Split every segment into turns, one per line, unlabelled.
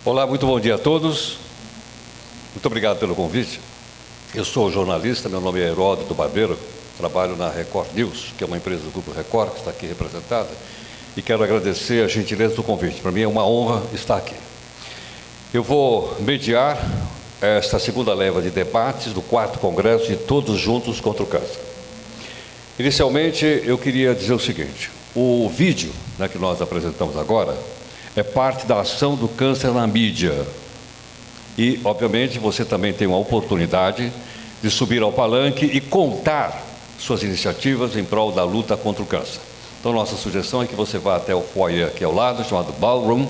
Olá, muito bom dia a todos. Muito obrigado pelo convite. Eu sou jornalista, meu nome é Heródoto Barbeiro, trabalho na Record News, que é uma empresa do Grupo Record, que está aqui representada, e quero agradecer a gentileza do convite. Para mim é uma honra estar aqui. Eu vou mediar esta segunda leva de debates do 4º Congresso de Todos Juntos contra o Câncer. Inicialmente, eu queria dizer o seguinte: o vídeo que nós apresentamos agora é parte da ação do câncer na mídia. E, obviamente, você também tem uma oportunidade de subir ao palanque e contar suas iniciativas em prol da luta contra o câncer. Então, nossa sugestão é que você vá até o foyer aqui ao lado, chamado Ballroom,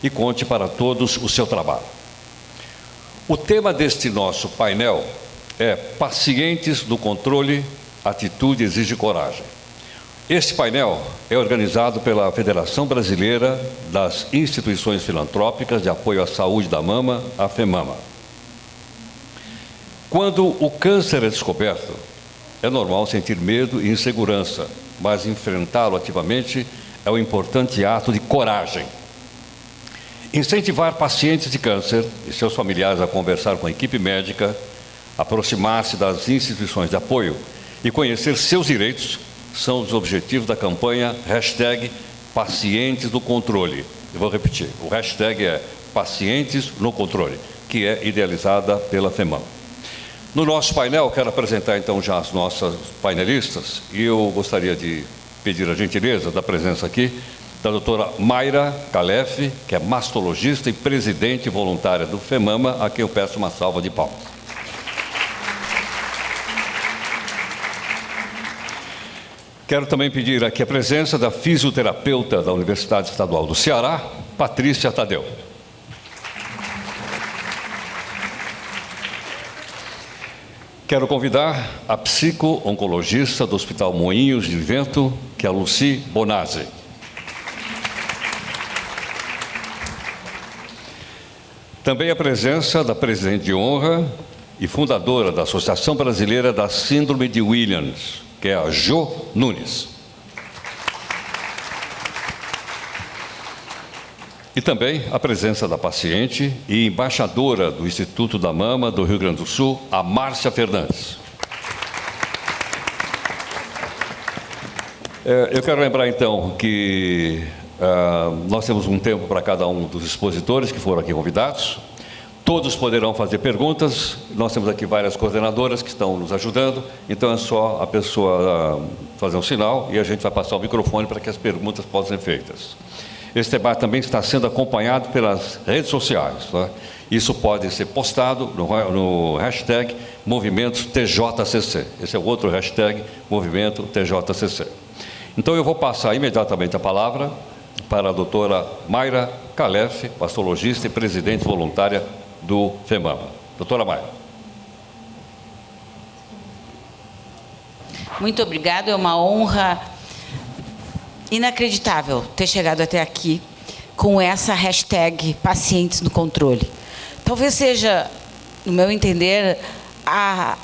e conte para todos o seu trabalho. O tema deste nosso painel é Pacientes no Controle, Atitude Exige Coragem. Este painel é organizado pela Federação Brasileira das Instituições Filantrópicas de Apoio à Saúde da Mama, a FEMAMA. Quando o câncer é descoberto, é normal sentir medo e insegurança, mas enfrentá-lo ativamente é um importante ato de coragem. Incentivar pacientes de câncer e seus familiares a conversar com a equipe médica, aproximar-se das instituições de apoio e conhecer seus direitos são os objetivos da campanha #Pacientes no Controle. Eu vou repetir, o hashtag é Pacientes no Controle, que é idealizada pela FEMAMA. No nosso painel, quero apresentar então já as nossas painelistas, e eu gostaria de pedir a gentileza da presença aqui da doutora Mayra Calef, que é mastologista e presidente voluntária do FEMAMA, a quem eu peço uma salva de palmas. Quero também pedir aqui a presença da fisioterapeuta da Universidade Estadual do Ceará, Patrícia Tadeu. Quero convidar a psico-oncologista do Hospital Moinhos de Vento, que é a Lucy Bonazzi. Também a presença da presidente de honra e fundadora da Associação Brasileira da Síndrome de Williams, que é a Jo Nunes. E também a presença da paciente e embaixadora do Instituto da Mama do Rio Grande do Sul, a Márcia Fernandes. Eu quero lembrar, então, que nós temos um tempo para cada um dos expositores que foram aqui convidados. Todos poderão fazer perguntas. Nós temos aqui várias coordenadoras que estão nos ajudando, então é só a pessoa fazer um sinal e a gente vai passar o microfone para que as perguntas possam ser feitas. Esse debate também está sendo acompanhado pelas redes sociais. Tá? Isso pode ser postado no hashtag Movimentos TJCC. Esse é o outro hashtag, Movimento TJCC. Então eu vou passar imediatamente a palavra para a doutora Mayra Calef, mastologista e presidente voluntária do FEMAMA. Doutora Mayra.
Muito obrigada, é uma honra inacreditável ter chegado até aqui com essa hashtag Pacientes no Controle. Talvez seja, no meu entender, a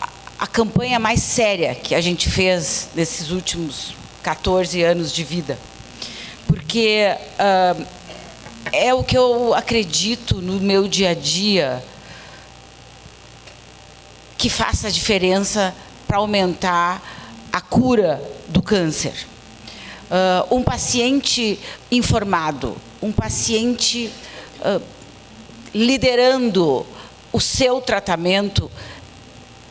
campanha mais séria que a gente fez nesses últimos 14 anos de vida. Porque é o que eu acredito no meu dia a dia que faça a diferença para aumentar a cura do câncer. Um paciente informado, um paciente liderando o seu tratamento,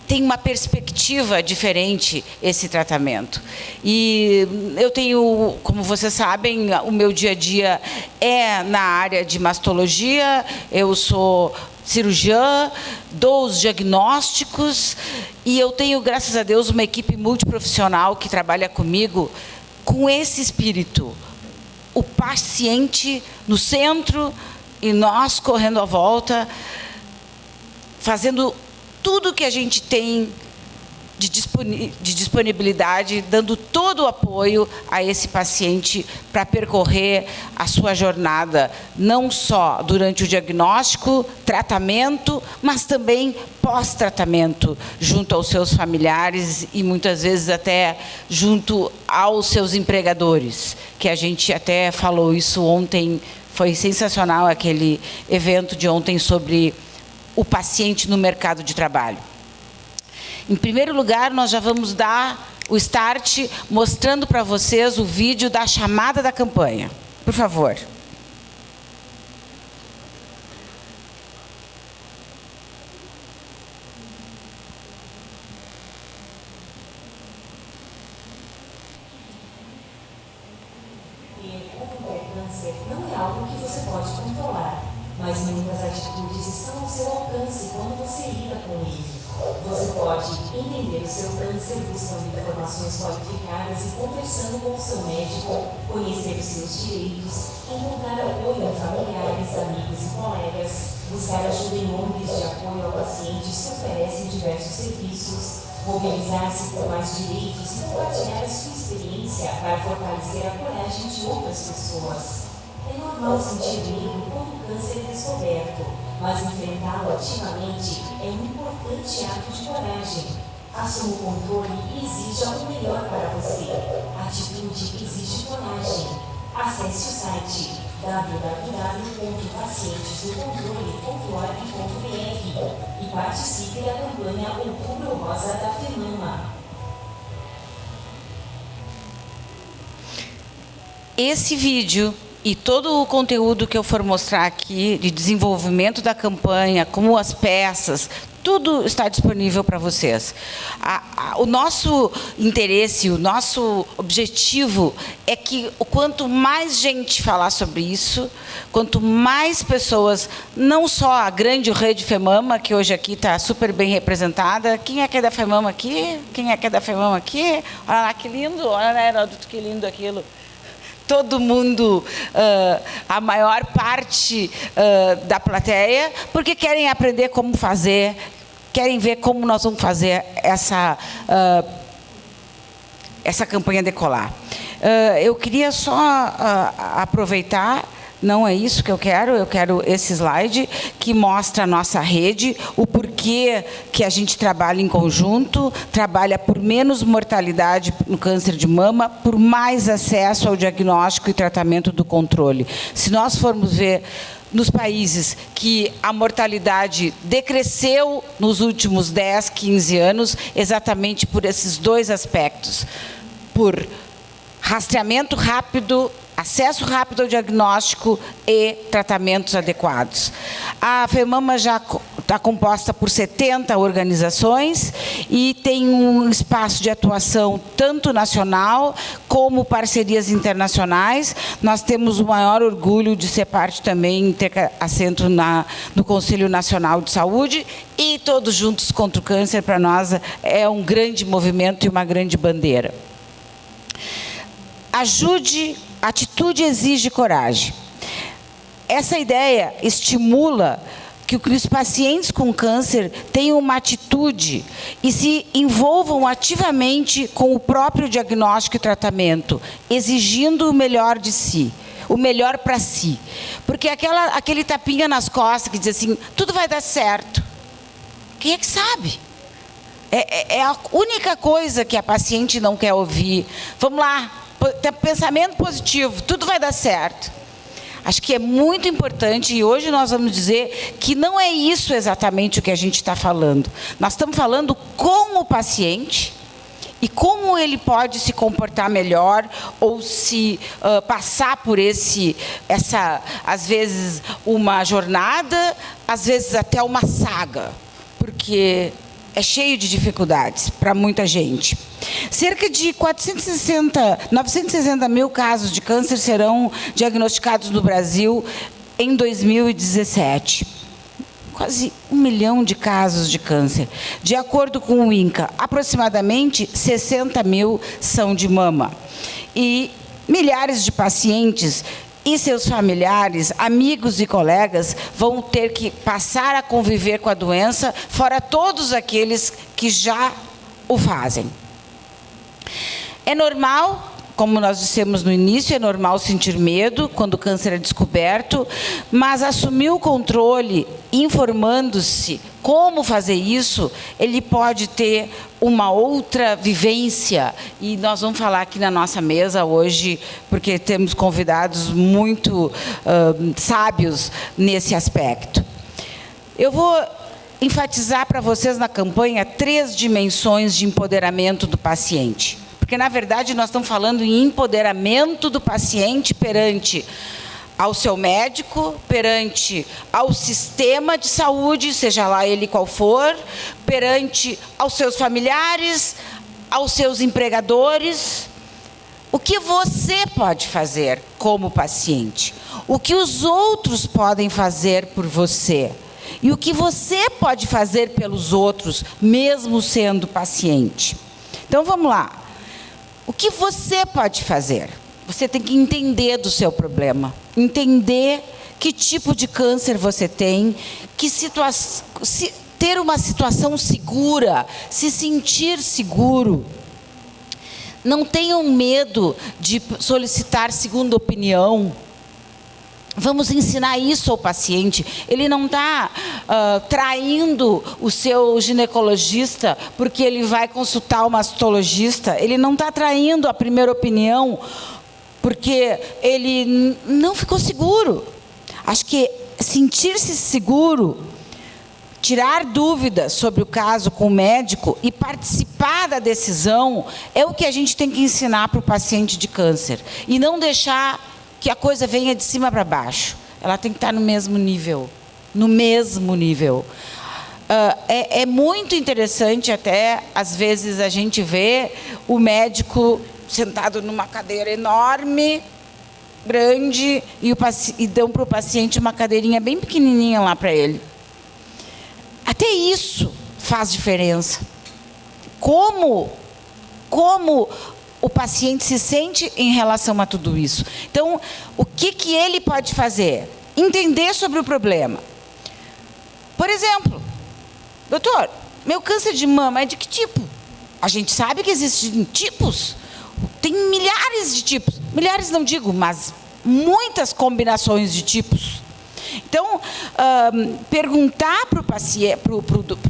tem uma perspectiva diferente esse tratamento. E eu tenho, como vocês sabem, o meu dia a dia é na área de mastologia, eu sou cirurgiã, dou os diagnósticos e eu tenho, graças a Deus, uma equipe multiprofissional que trabalha comigo com esse espírito. O paciente no centro e nós correndo à volta, fazendo tudo que a gente tem de disponibilidade, dando todo o apoio a esse paciente para percorrer a sua jornada, não só durante o diagnóstico, tratamento, mas também pós-tratamento, junto aos seus familiares e muitas vezes até junto aos seus empregadores, que a gente até falou isso ontem Foi sensacional aquele evento de ontem sobre o paciente no mercado de trabalho. Em primeiro lugar, nós já vamos dar o start mostrando para vocês o vídeo da chamada da campanha. Por favor.
Não é algo que você pode controlar, mas muitas atitudes estão ao seu alcance quando você lida com ele. Você pode entender o seu câncer buscando informações qualificadas e conversando com o seu médico, conhecer os seus direitos, encontrar apoio em familiares, amigos e colegas, buscar ajuda em ONGs de apoio a pacientes que oferecem diversos serviços, mobilizar-se por mais direitos e compartilhar a sua experiência para fortalecer a coragem de outras pessoas. É normal sentir medo quando o câncer é descoberto, mas enfrentá-lo ativamente é um importante ato de coragem. Assuma o controle e exija o melhor para você. Atitude exige coragem. Acesse o site www.pacientesdocontrole.org.br e participe da campanha Outubro Rosa da FEMAMA.
Esse vídeo e todo o conteúdo que eu for mostrar aqui, de desenvolvimento da campanha, como as peças, tudo está disponível para vocês. O nosso interesse, o nosso objetivo é que quanto mais gente falar sobre isso, quanto mais pessoas, não só a grande rede FEMAMA, que hoje aqui está super bem representada. Quem é que é da FEMAMA aqui? Quem é que é da FEMAMA aqui? Olha lá que lindo, olha lá, Heródoto, que lindo aquilo. Todo mundo, a maior parte da plateia, porque querem aprender como fazer, querem ver como nós vamos fazer essa campanha decolar. Eu queria só aproveitar, não é isso que eu quero esse slide que mostra a nossa rede, o porquê que a gente trabalha em conjunto, trabalha por menos mortalidade no câncer de mama, por mais acesso ao diagnóstico e tratamento do controle. Se nós formos ver nos países que a mortalidade decresceu nos últimos 10, 15 anos, exatamente por esses dois aspectos, por rastreamento rápido, acesso rápido ao diagnóstico e tratamentos adequados. A FEMAMA já está composta por 70 organizações e tem um espaço de atuação tanto nacional como parcerias internacionais. Nós temos o maior orgulho de ser parte também, ter assento no Conselho Nacional de Saúde, e Todos Juntos contra o Câncer, para nós, é um grande movimento e uma grande bandeira. Atitude exige coragem. Essa ideia estimula que os pacientes com câncer tenham uma atitude e se envolvam ativamente com o próprio diagnóstico e tratamento, exigindo o melhor de si, o melhor para si. Porque aquele tapinha nas costas que diz assim, tudo vai dar certo. Quem é que sabe? É a única coisa que a paciente não quer ouvir. Vamos lá, pensamento positivo, tudo vai dar certo. Acho que é muito importante, e hoje nós vamos dizer que não é isso exatamente o que a gente está falando. Nós estamos falando com o paciente e como ele pode se comportar melhor ou se passar por às vezes, uma jornada, às vezes até uma saga, porque é cheio de dificuldades para muita gente. Cerca de 960 mil casos de câncer serão diagnosticados no Brasil em 2017. Quase 1 milhão de casos de câncer. De acordo com o INCA, aproximadamente 60 mil são de mama. E milhares de pacientes e seus familiares, amigos e colegas vão ter que passar a conviver com a doença, fora todos aqueles que já o fazem. É normal como nós dissemos no início, é normal sentir medo quando o câncer é descoberto, mas assumir o controle, informando-se como fazer isso, ele pode ter uma outra vivência. E nós vamos falar aqui na nossa mesa hoje, porque temos convidados muito sábios nesse aspecto. Eu vou enfatizar para vocês na campanha 3 dimensões de empoderamento do paciente. Porque, na verdade, nós estamos falando em empoderamento do paciente perante ao seu médico, perante ao sistema de saúde, seja lá ele qual for, perante aos seus familiares, aos seus empregadores. O que você pode fazer como paciente? O que os outros podem fazer por você? E o que você pode fazer pelos outros, mesmo sendo paciente? Então, vamos lá. O que você pode fazer? Você tem que entender do seu problema, entender que tipo de câncer você tem, ter uma situação segura, se sentir seguro. Não tenham medo de solicitar segunda opinião. Vamos ensinar isso ao paciente. Ele não está traindo o seu ginecologista porque ele vai consultar o mastologista. Ele não está traindo a primeira opinião porque ele não ficou seguro. Acho que sentir-se seguro, tirar dúvidas sobre o caso com o médico e participar da decisão é o que a gente tem que ensinar para o paciente de câncer. E não deixar que a coisa venha de cima para baixo. Ela tem que estar no mesmo nível. No mesmo nível. É muito interessante até, às vezes, a gente vê o médico sentado numa cadeira enorme, grande, e dão para o paciente uma cadeirinha bem pequenininha lá para ele. Até isso faz diferença. Como o paciente se sente em relação a tudo isso. Então, o que ele pode fazer? Entender sobre o problema. Por exemplo, doutor, meu câncer de mama é de que tipo? A gente sabe que existem tipos. Tem milhares de tipos. Milhares não digo, mas muitas combinações de tipos. Então, perguntar para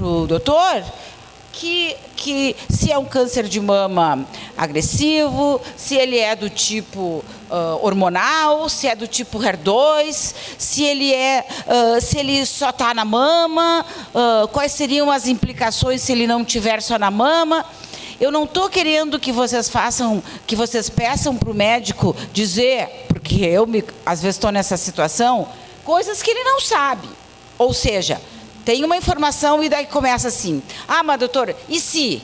o doutor que se é um câncer de mama agressivo, se ele é do tipo hormonal, se é do tipo HER2, se ele só está na mama, quais seriam as implicações se ele não tiver só na mama. Eu não estou querendo que vocês peçam para o médico dizer, porque eu às vezes estou nessa situação, coisas que ele não sabe. Ou seja, tem uma informação e daí começa assim, mas doutora, e se?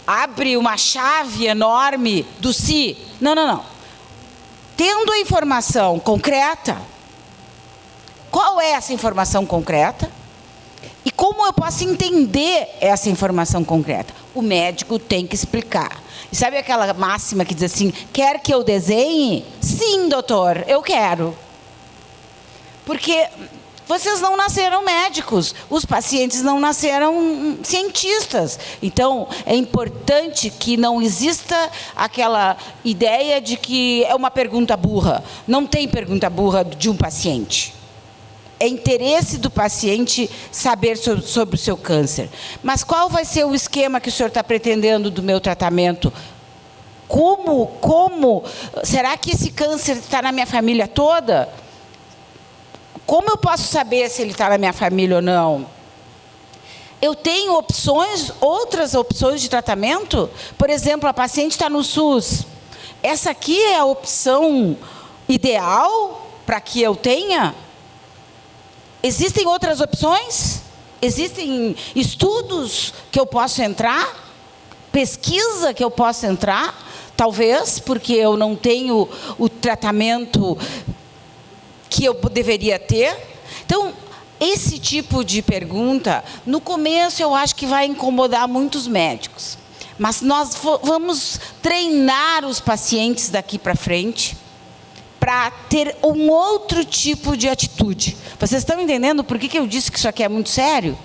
Abre uma chave enorme do se. Não. Tendo a informação concreta, qual é essa informação concreta? E como eu posso entender essa informação concreta? O médico tem que explicar. E sabe aquela máxima que diz assim, quer que eu desenhe? Sim, doutor, eu quero. Porque vocês não nasceram médicos, os pacientes não nasceram cientistas. Então, é importante que não exista aquela ideia de que é uma pergunta burra. Não tem pergunta burra de um paciente. É interesse do paciente saber sobre o seu câncer. Mas qual vai ser o esquema que o senhor está pretendendo do meu tratamento? Como? Será que esse câncer está na minha família toda? Como eu posso saber se ele está na minha família ou não? Eu tenho outras opções de tratamento? Por exemplo, a paciente está no SUS. Essa aqui é a opção ideal para que eu tenha? Existem outras opções? Existem estudos que eu posso entrar? Pesquisa que eu posso entrar? Talvez, porque eu não tenho o tratamento que eu deveria ter. Então, esse tipo de pergunta, no começo eu acho que vai incomodar muitos médicos. Mas nós vamos treinar os pacientes daqui para frente para ter um outro tipo de atitude. Vocês estão entendendo por que eu disse que isso aqui é muito sério?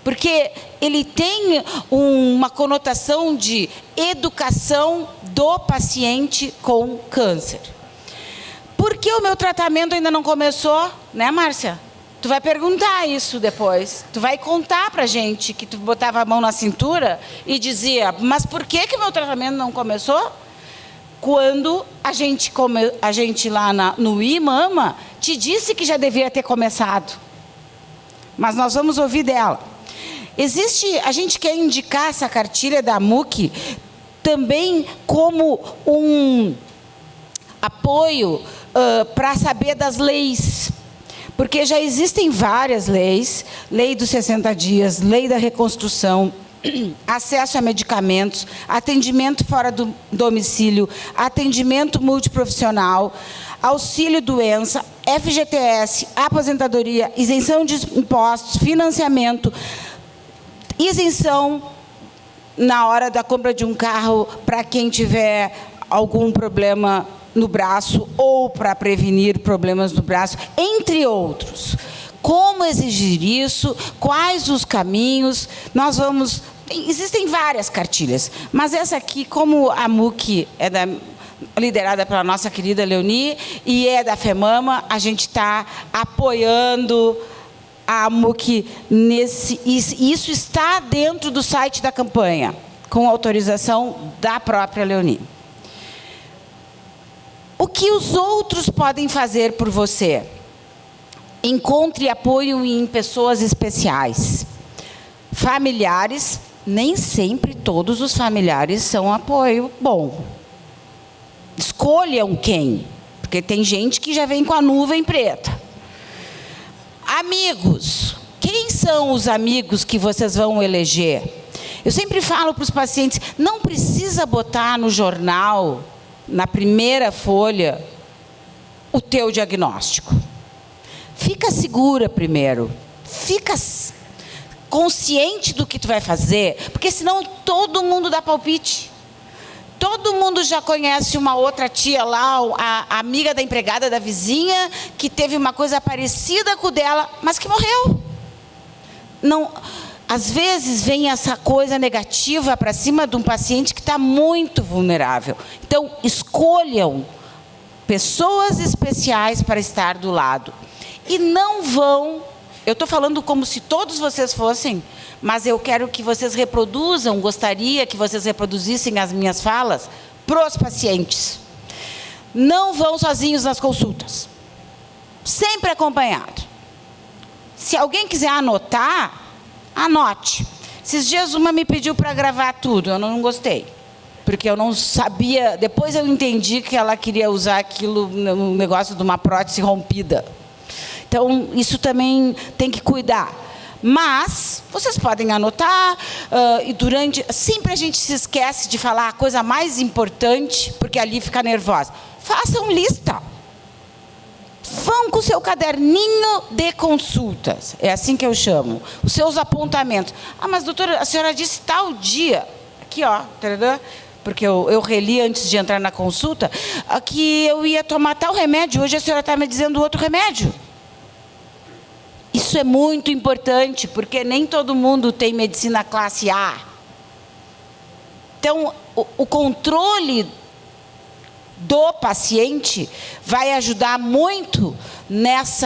porque ele tem uma conotação de educação do paciente com câncer. Por que o meu tratamento ainda não começou, né, Márcia? Tu vai perguntar isso depois. Tu vai contar pra gente que tu botava a mão na cintura e dizia, mas por que o meu tratamento não começou? Quando a gente lá no IMAMA te disse que já devia ter começado. Mas nós vamos ouvir dela. A gente quer indicar essa cartilha da MUC também como um apoio para saber das leis. Porque já existem várias leis, lei dos 60 dias, lei da reconstrução, acesso a medicamentos, atendimento fora do domicílio, atendimento multiprofissional, auxílio-doença, FGTS, aposentadoria, isenção de impostos, financiamento, isenção na hora da compra de um carro para quem tiver algum problema no braço ou para prevenir problemas no braço, entre outros. Como exigir isso? Quais os caminhos? Existem várias cartilhas, mas essa aqui, como a MUC é liderada pela nossa querida Leoni e é da FEMAMA, a gente está apoiando a MUC isso está dentro do site da campanha, com autorização da própria Leoni. O que os outros podem fazer por você? Encontre apoio em pessoas especiais. Familiares, nem sempre todos os familiares são apoio bom. Escolham quem, porque tem gente que já vem com a nuvem preta. Amigos, quem são os amigos que vocês vão eleger? Eu sempre falo para os pacientes, não precisa botar no jornal, na primeira folha, o teu diagnóstico. Fica segura primeiro. Fica consciente do que tu vai fazer, porque senão todo mundo dá palpite. Todo mundo já conhece uma outra tia lá, a amiga da empregada da vizinha, que teve uma coisa parecida com o dela, mas que morreu. Não, às vezes vem essa coisa negativa para cima de um paciente que está muito vulnerável. Então, escolham pessoas especiais para estar do lado. E não vão... Eu estou falando como se todos vocês fossem, mas eu quero que vocês reproduzam, gostaria que vocês reproduzissem as minhas falas para os pacientes. Não vão sozinhos nas consultas. Sempre acompanhado. Se alguém quiser anotar, anote. Esses dias uma me pediu para gravar tudo, eu não gostei. Porque eu não sabia, depois eu entendi que ela queria usar aquilo no negócio de uma prótese rompida. Então, isso também tem que cuidar. Mas, vocês podem anotar, sempre a gente se esquece de falar a coisa mais importante, porque ali fica nervosa. Façam lista. Vão com o seu caderninho de consultas. É assim que eu chamo. Os seus apontamentos. Ah, mas doutora, a senhora disse tal dia. Aqui, ó. Porque eu reli antes de entrar na consulta, que eu ia tomar tal remédio. Hoje a senhora está me dizendo outro remédio. Isso é muito importante, porque nem todo mundo tem medicina classe A. Então, o controle do paciente vai ajudar muito nesse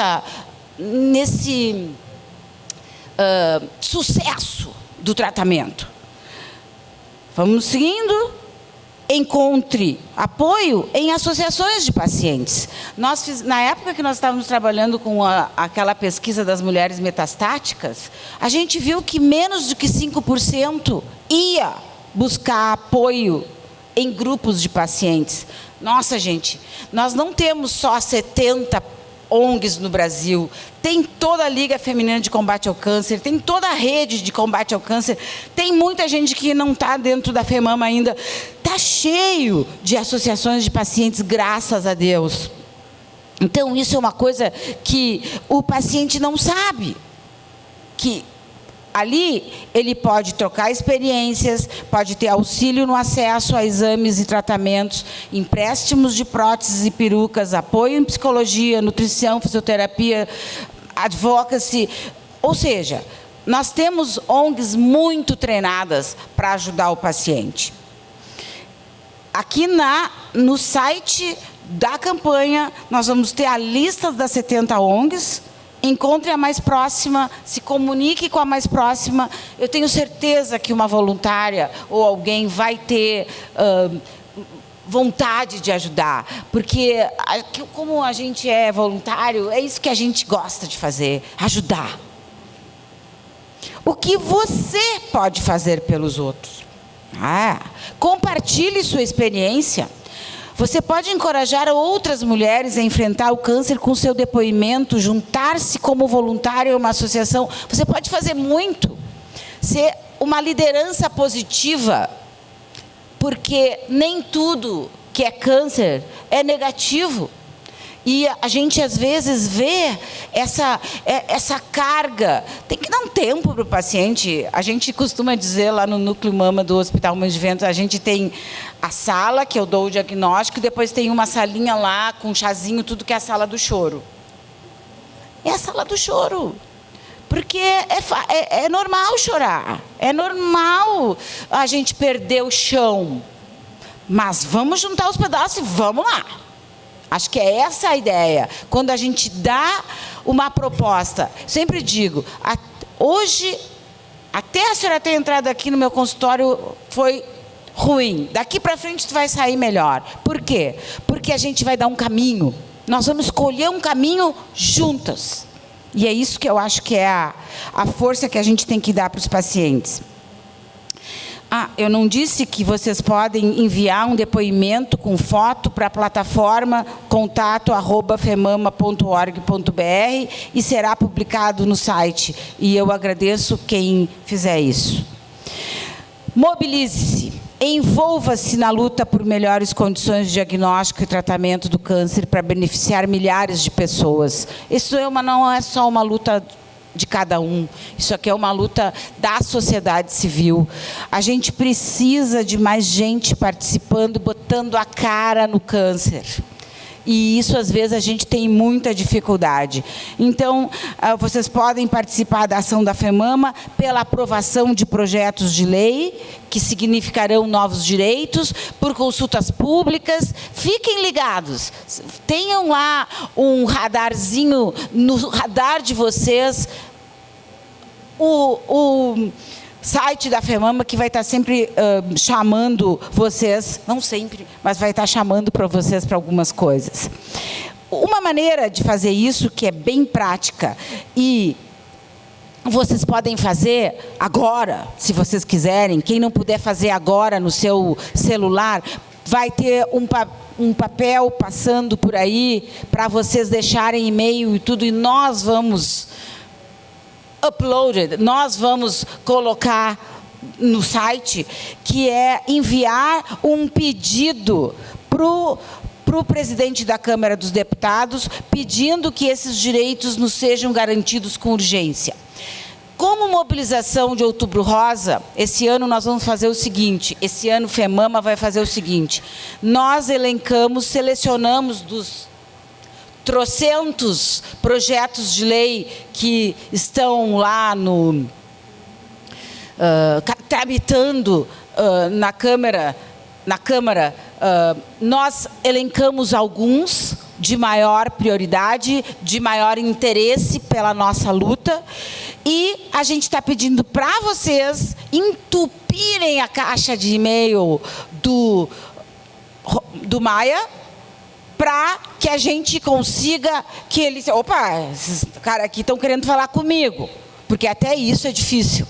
sucesso do tratamento. Vamos seguindo. Encontre apoio em associações de pacientes. Na época que nós estávamos trabalhando com aquela pesquisa das mulheres metastáticas, a gente viu que menos do que 5% ia buscar apoio em grupos de pacientes. Nossa, gente, nós não temos só 70 ONGs no Brasil, tem toda a Liga Feminina de Combate ao Câncer, tem toda a rede de combate ao câncer, tem muita gente que não está dentro da FEMAMA ainda. Está cheio de associações de pacientes, graças a Deus. Então, isso é uma coisa que o paciente não sabe, que ali ele pode trocar experiências, pode ter auxílio no acesso a exames e tratamentos, empréstimos de próteses e perucas, apoio em psicologia, nutrição, fisioterapia, advocacy. Ou seja, nós temos ONGs muito treinadas para ajudar o paciente. Aqui no site da campanha, nós vamos ter a lista das 70 ONGs. Encontre a mais próxima, se comunique com a mais próxima. Eu tenho certeza que uma voluntária ou alguém vai ter vontade de ajudar. Porque, como a gente é voluntário, é isso que a gente gosta de fazer, ajudar. O que você pode fazer pelos outros? Compartilhe sua experiência. Você pode encorajar outras mulheres a enfrentar o câncer com seu depoimento, juntar-se como voluntário em uma associação. Você pode fazer muito. Ser uma liderança positiva, porque nem tudo que é câncer é negativo. E a gente, às vezes, vê essa carga. Tem que dar um tempo para o paciente. A gente costuma dizer lá no Núcleo Mama do Hospital Mães de Vento, a gente tem a sala, que eu dou o diagnóstico, e depois tem uma salinha lá, com um chazinho, tudo, que é a sala do choro. É a sala do choro. Porque é normal chorar. É normal a gente perder o chão. Mas vamos juntar os pedaços e vamos lá. Acho que é essa a ideia. Quando a gente dá uma proposta, sempre digo, hoje, até a senhora ter entrado aqui no meu consultório, foi ruim. Daqui para frente tu vai sair melhor. Por quê? Porque a gente vai dar um caminho. Nós vamos escolher um caminho juntas. E é isso que eu acho que é a força que a gente tem que dar para os pacientes. Eu não disse que vocês podem enviar um depoimento com foto para a plataforma contato@femama.org.br e será publicado no site. E eu agradeço quem fizer isso. Mobilize-se, envolva-se na luta por melhores condições de diagnóstico e tratamento do câncer para beneficiar milhares de pessoas. Isso não é só uma luta de cada um. Isso aqui é uma luta da sociedade civil. A gente precisa de mais gente participando, botando a cara no câncer. E isso, às vezes, a gente tem muita dificuldade. Então, vocês podem participar da ação da FEMAMA pela aprovação de projetos de lei, que significarão novos direitos, por consultas públicas. Fiquem ligados. Tenham lá um radarzinho, no radar de vocês, o site da FEMAMA, que vai estar sempre chamando vocês, não sempre, mas vai estar chamando para vocês para algumas coisas. Uma maneira de fazer isso, que é bem prática, e vocês podem fazer agora, se vocês quiserem. Quem não puder fazer agora no seu celular, vai ter um papel passando por aí para vocês deixarem e-mail e tudo, e nós vamos nós vamos colocar no site, que é enviar um pedido para o presidente da Câmara dos Deputados, pedindo que esses direitos nos sejam garantidos com urgência. Como mobilização de Outubro Rosa, esse ano nós vamos fazer o seguinte, esse ano FEMAMA vai fazer o seguinte: nós selecionamos dos trocentos projetos de lei que estão lá tramitando na Câmara, nós elencamos alguns de maior prioridade, de maior interesse pela nossa luta, e a gente está pedindo para vocês entupirem a caixa de e-mail do Maia, para que a gente consiga que eles... Opa, esses caras aqui estão querendo falar comigo, porque até isso é difícil.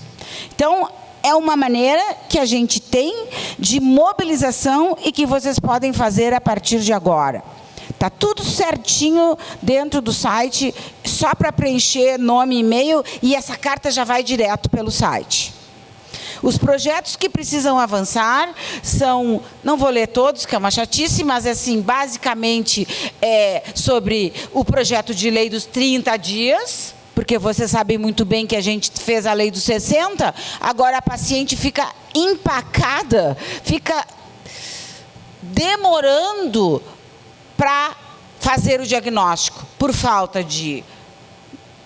Então, é uma maneira que a gente tem de mobilização e que vocês podem fazer a partir de agora. Está tudo certinho dentro do site, só para preencher nome e e-mail, e essa carta já vai direto pelo site. Os projetos que precisam avançar são, não vou ler todos, que é uma chatice, mas assim, basicamente é sobre o projeto de lei dos 30 dias, porque vocês sabem muito bem que a gente fez a lei dos 60, agora a paciente fica empacada, fica demorando para fazer o diagnóstico, por falta de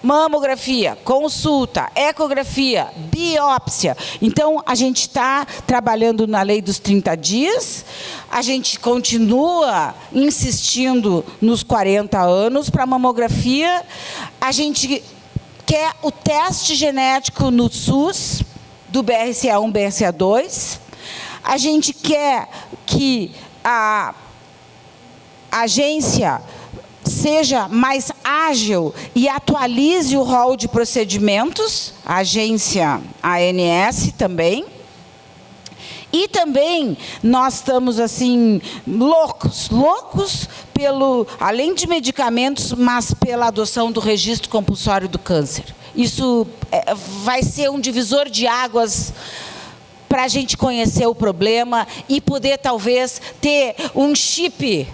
mamografia, consulta, ecografia, biópsia. Então, a gente está trabalhando na lei dos 30 dias, a gente continua insistindo nos 40 anos para a mamografia, a gente quer o teste genético no SUS, do BRCA1, BRCA2, a gente quer que a agência seja mais ágil e atualize o rol de procedimentos, a agência ANS também. E também nós estamos assim loucos além de medicamentos, mas pela adoção do registro compulsório do câncer. Isso vai ser um divisor de águas para a gente conhecer o problema e poder talvez ter um chip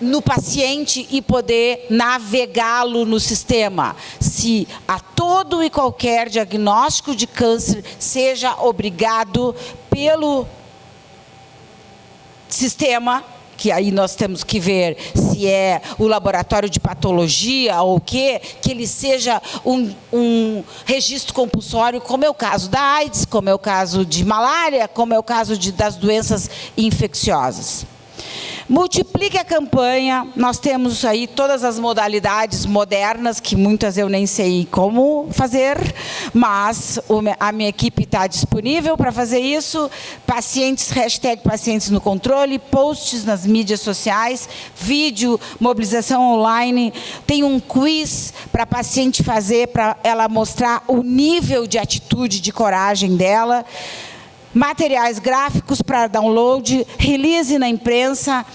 no paciente e poder navegá-lo no sistema. Se a todo e qualquer diagnóstico de câncer seja obrigado pelo sistema, que aí nós temos que ver se é o laboratório de patologia ou o quê, que ele seja um registro compulsório, como é o caso da AIDS, como é o caso de malária, como é o caso das doenças infecciosas. Multiplique a campanha, nós temos aí todas as modalidades modernas, que muitas eu nem sei como fazer, mas a minha equipe está disponível para fazer isso. Pacientes, hashtag pacientes no controle, posts nas mídias sociais, vídeo, mobilização online, tem um quiz para a paciente fazer, para ela mostrar o nível de atitude, de coragem dela. Materiais gráficos para download, release na imprensa,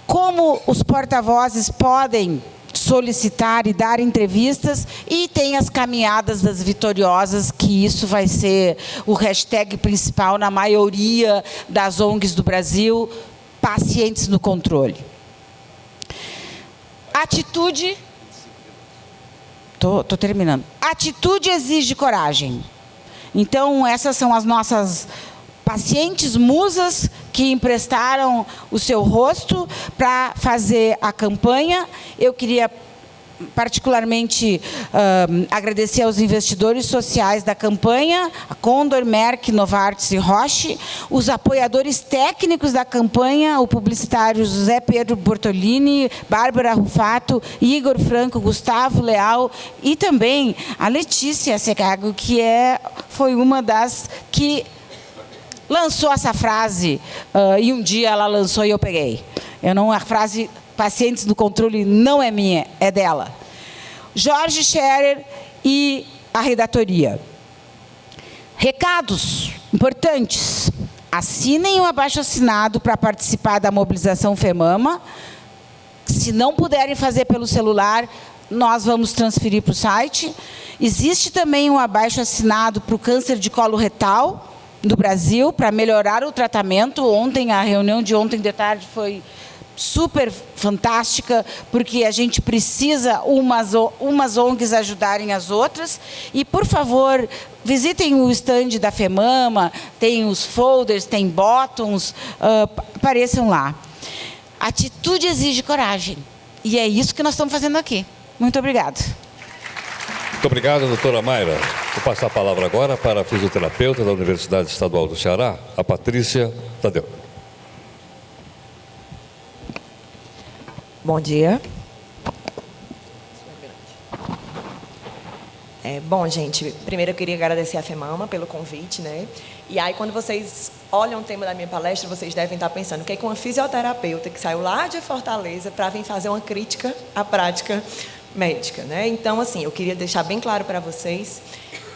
como os porta-vozes podem solicitar e dar entrevistas, e tem as caminhadas das vitoriosas, que isso vai ser o hashtag principal na maioria das ONGs do Brasil, pacientes no controle. Atitude... Tô terminando. Atitude exige coragem. Então, essas são as nossas pacientes musas que emprestaram o seu rosto para fazer a campanha. Eu queria particularmente agradecer aos investidores sociais da campanha, a Condor, Merck, Novartis e Roche, os apoiadores técnicos da campanha, o publicitário José Pedro Bortolini, Bárbara Rufato, Igor Franco, Gustavo Leal e também a Letícia Secago, que foi uma das que lançou essa frase, e um dia ela lançou e eu peguei. A frase pacientes no controle não é minha, é dela. Jorge Scherer e a redatoria. Recados importantes. Assinem o abaixo-assinado para participar da mobilização FEMAMA. Se não puderem fazer pelo celular, nós vamos transferir para o site. Existe também um abaixo-assinado para o câncer de colo retal do Brasil, para melhorar o tratamento. Ontem, a reunião de ontem de tarde foi super fantástica, porque a gente precisa umas ONGs ajudarem as outras. E, por favor, visitem o stand da FEMAMA, tem os folders, tem botões, apareçam lá. Atitude exige coragem. E é isso que nós estamos fazendo aqui. Muito obrigada.
Muito obrigado, doutora Mayra. Vou passar a palavra agora para a fisioterapeuta da Universidade Estadual do Ceará, a Patrícia Tadeu.
Bom dia. Bom, gente, primeiro eu queria agradecer a FEMAMA pelo convite, né? E aí, quando vocês olham o tema da minha palestra, vocês devem estar pensando o que é que uma fisioterapeuta que saiu lá de Fortaleza para vir fazer uma crítica à prática médica, né? Então, assim, eu queria deixar bem claro para vocês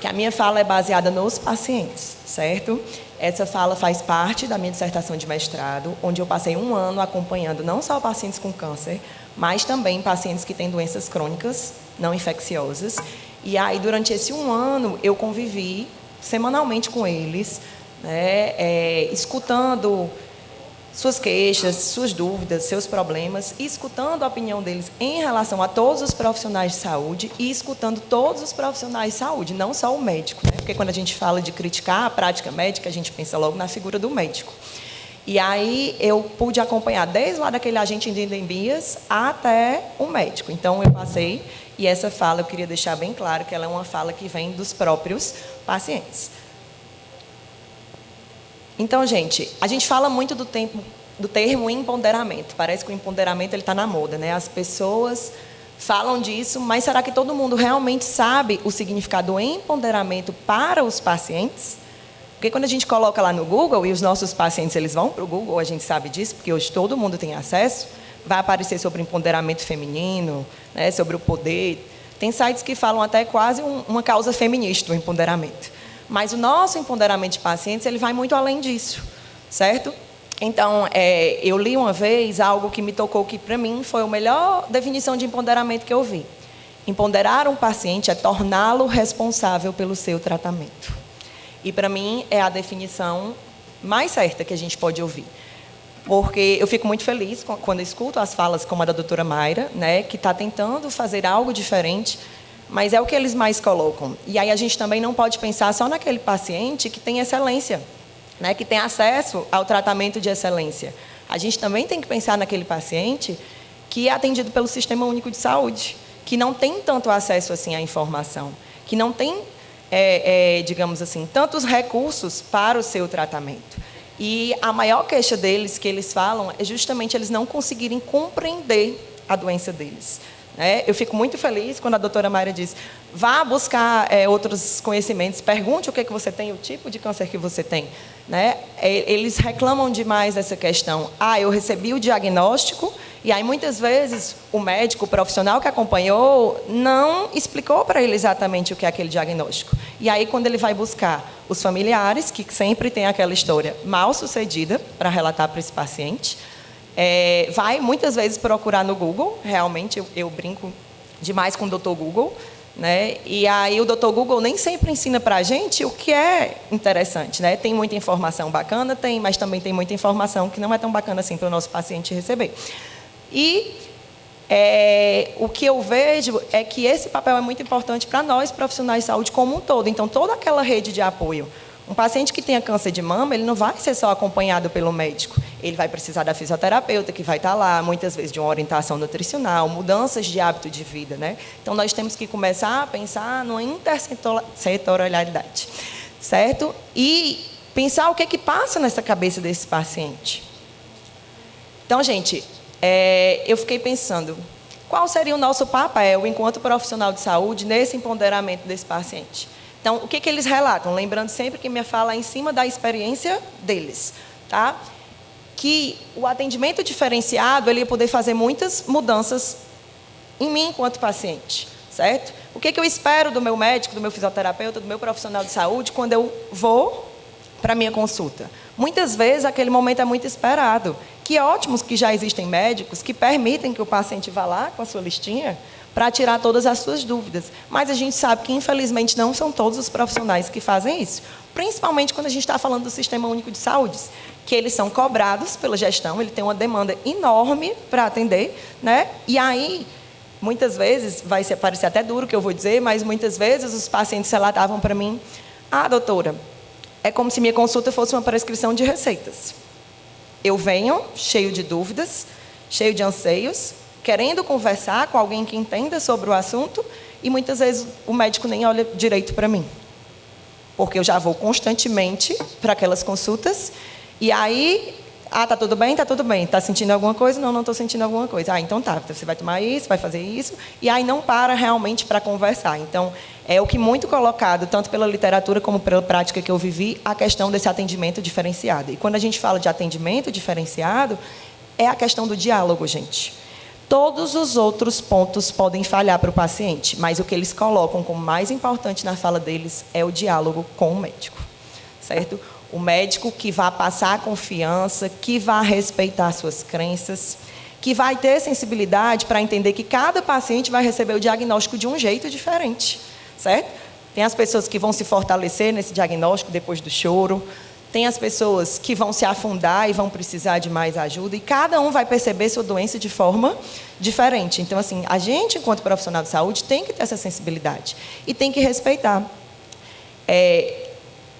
que a minha fala é baseada nos pacientes, certo? Essa fala faz parte da minha dissertação de mestrado, onde eu passei 1 ano acompanhando não só pacientes com câncer, mas também pacientes que têm doenças crônicas, não infecciosas. E aí, durante esse 1 ano, eu convivi semanalmente com eles, né, escutando suas queixas, suas dúvidas, seus problemas, e escutando a opinião deles em relação a todos os profissionais de saúde e escutando todos os profissionais de saúde, não só o médico, né? Porque quando a gente fala de criticar a prática médica, a gente pensa logo na figura do médico. E aí eu pude acompanhar desde lá daquele agente de endemias até o médico. Então eu passei, e essa fala eu queria deixar bem claro que ela é uma fala que vem dos próprios pacientes. Então, gente, a gente fala muito do termo empoderamento. Parece que o empoderamento está na moda, né? As pessoas falam disso, mas será que todo mundo realmente sabe o significado do empoderamento para os pacientes? Porque quando a gente coloca lá no Google, e os nossos pacientes eles vão para o Google, a gente sabe disso, porque hoje todo mundo tem acesso, vai aparecer sobre empoderamento feminino, né, sobre o poder. Tem sites que falam até quase uma causa feminista, o empoderamento. Mas o nosso empoderamento de pacientes, ele vai muito além disso, certo? Então, eu li uma vez algo que me tocou, que para mim foi a melhor definição de empoderamento que eu vi. Empoderar um paciente é torná-lo responsável pelo seu tratamento. E para mim é a definição mais certa que a gente pode ouvir. Porque eu fico muito feliz quando escuto as falas como a da doutora Mayra, né, que está tentando fazer algo diferente, mas é o que eles mais colocam. E aí a gente também não pode pensar só naquele paciente que tem excelência, né, que tem acesso ao tratamento de excelência. A gente também tem que pensar naquele paciente que é atendido pelo Sistema Único de Saúde, que não tem tanto acesso assim à informação, que não tem, digamos assim, tantos recursos para o seu tratamento. E a maior queixa deles, que eles falam, é justamente eles não conseguirem compreender a doença deles. Eu fico muito feliz quando a doutora Mayra diz, vá buscar outros conhecimentos, pergunte o que você tem, o tipo de câncer que você tem. Eles reclamam demais dessa questão. Eu recebi o diagnóstico, e aí muitas vezes o médico, o profissional que acompanhou, não explicou para ele exatamente o que é aquele diagnóstico. E aí quando ele vai buscar os familiares, que sempre tem aquela história mal sucedida para relatar para esse paciente, vai muitas vezes procurar no Google, realmente eu brinco demais com o Dr. Google, né? E aí o Dr. Google nem sempre ensina para a gente o que é interessante, né? Tem muita informação bacana, mas também tem muita informação que não é tão bacana assim para o nosso paciente receber. E o que eu vejo é que esse papel é muito importante para nós, profissionais de saúde como um todo. Então, toda aquela rede de apoio. Um paciente que tenha câncer de mama, ele não vai ser só acompanhado pelo médico. Ele vai precisar da fisioterapeuta, que vai estar lá, muitas vezes de uma orientação nutricional, mudanças de hábito de vida, né? Então, nós temos que começar a pensar numa intersetorialidade, certo? E pensar o que é que passa nessa cabeça desse paciente. Então, gente, eu fiquei pensando, qual seria o nosso papel, enquanto profissional de saúde, nesse empoderamento desse paciente? Então, o que eles relatam? Lembrando sempre que minha fala é em cima da experiência deles, tá? Que o atendimento diferenciado, ele ia poder fazer muitas mudanças em mim enquanto paciente, certo? O que eu espero do meu médico, do meu fisioterapeuta, do meu profissional de saúde, quando eu vou para a minha consulta? Muitas vezes, aquele momento é muito esperado. Que ótimos que já existem médicos que permitem que o paciente vá lá com a sua listinha para tirar todas as suas dúvidas. Mas a gente sabe que, infelizmente, não são todos os profissionais que fazem isso. Principalmente quando a gente está falando do Sistema Único de Saúde, que eles são cobrados pela gestão, ele tem uma demanda enorme para atender, né? E aí, muitas vezes, vai parecer até duro o que eu vou dizer, mas muitas vezes os pacientes relatavam para mim, doutora, é como se minha consulta fosse uma prescrição de receitas. Eu venho cheio de dúvidas, cheio de anseios, querendo conversar com alguém que entenda sobre o assunto, e muitas vezes o médico nem olha direito para mim. Porque eu já vou constantemente para aquelas consultas, e aí, tá tudo bem? Tá tudo bem. Tá sentindo alguma coisa? Não, não estou sentindo alguma coisa. Então tá, você vai tomar isso, vai fazer isso, e aí não para realmente para conversar. Então, é o que muito colocado, tanto pela literatura como pela prática que eu vivi, a questão desse atendimento diferenciado. E quando a gente fala de atendimento diferenciado, é a questão do diálogo, gente. Todos os outros pontos podem falhar para o paciente, mas o que eles colocam como mais importante na fala deles é o diálogo com o médico, certo? O médico que vai passar a confiança, que vai respeitar suas crenças, que vai ter sensibilidade para entender que cada paciente vai receber o diagnóstico de um jeito diferente, certo? Tem as pessoas que vão se fortalecer nesse diagnóstico depois do choro, tem as pessoas que vão se afundar e vão precisar de mais ajuda, e cada um vai perceber sua doença de forma diferente. Então, assim, a gente, enquanto profissional de saúde, tem que ter essa sensibilidade e tem que respeitar.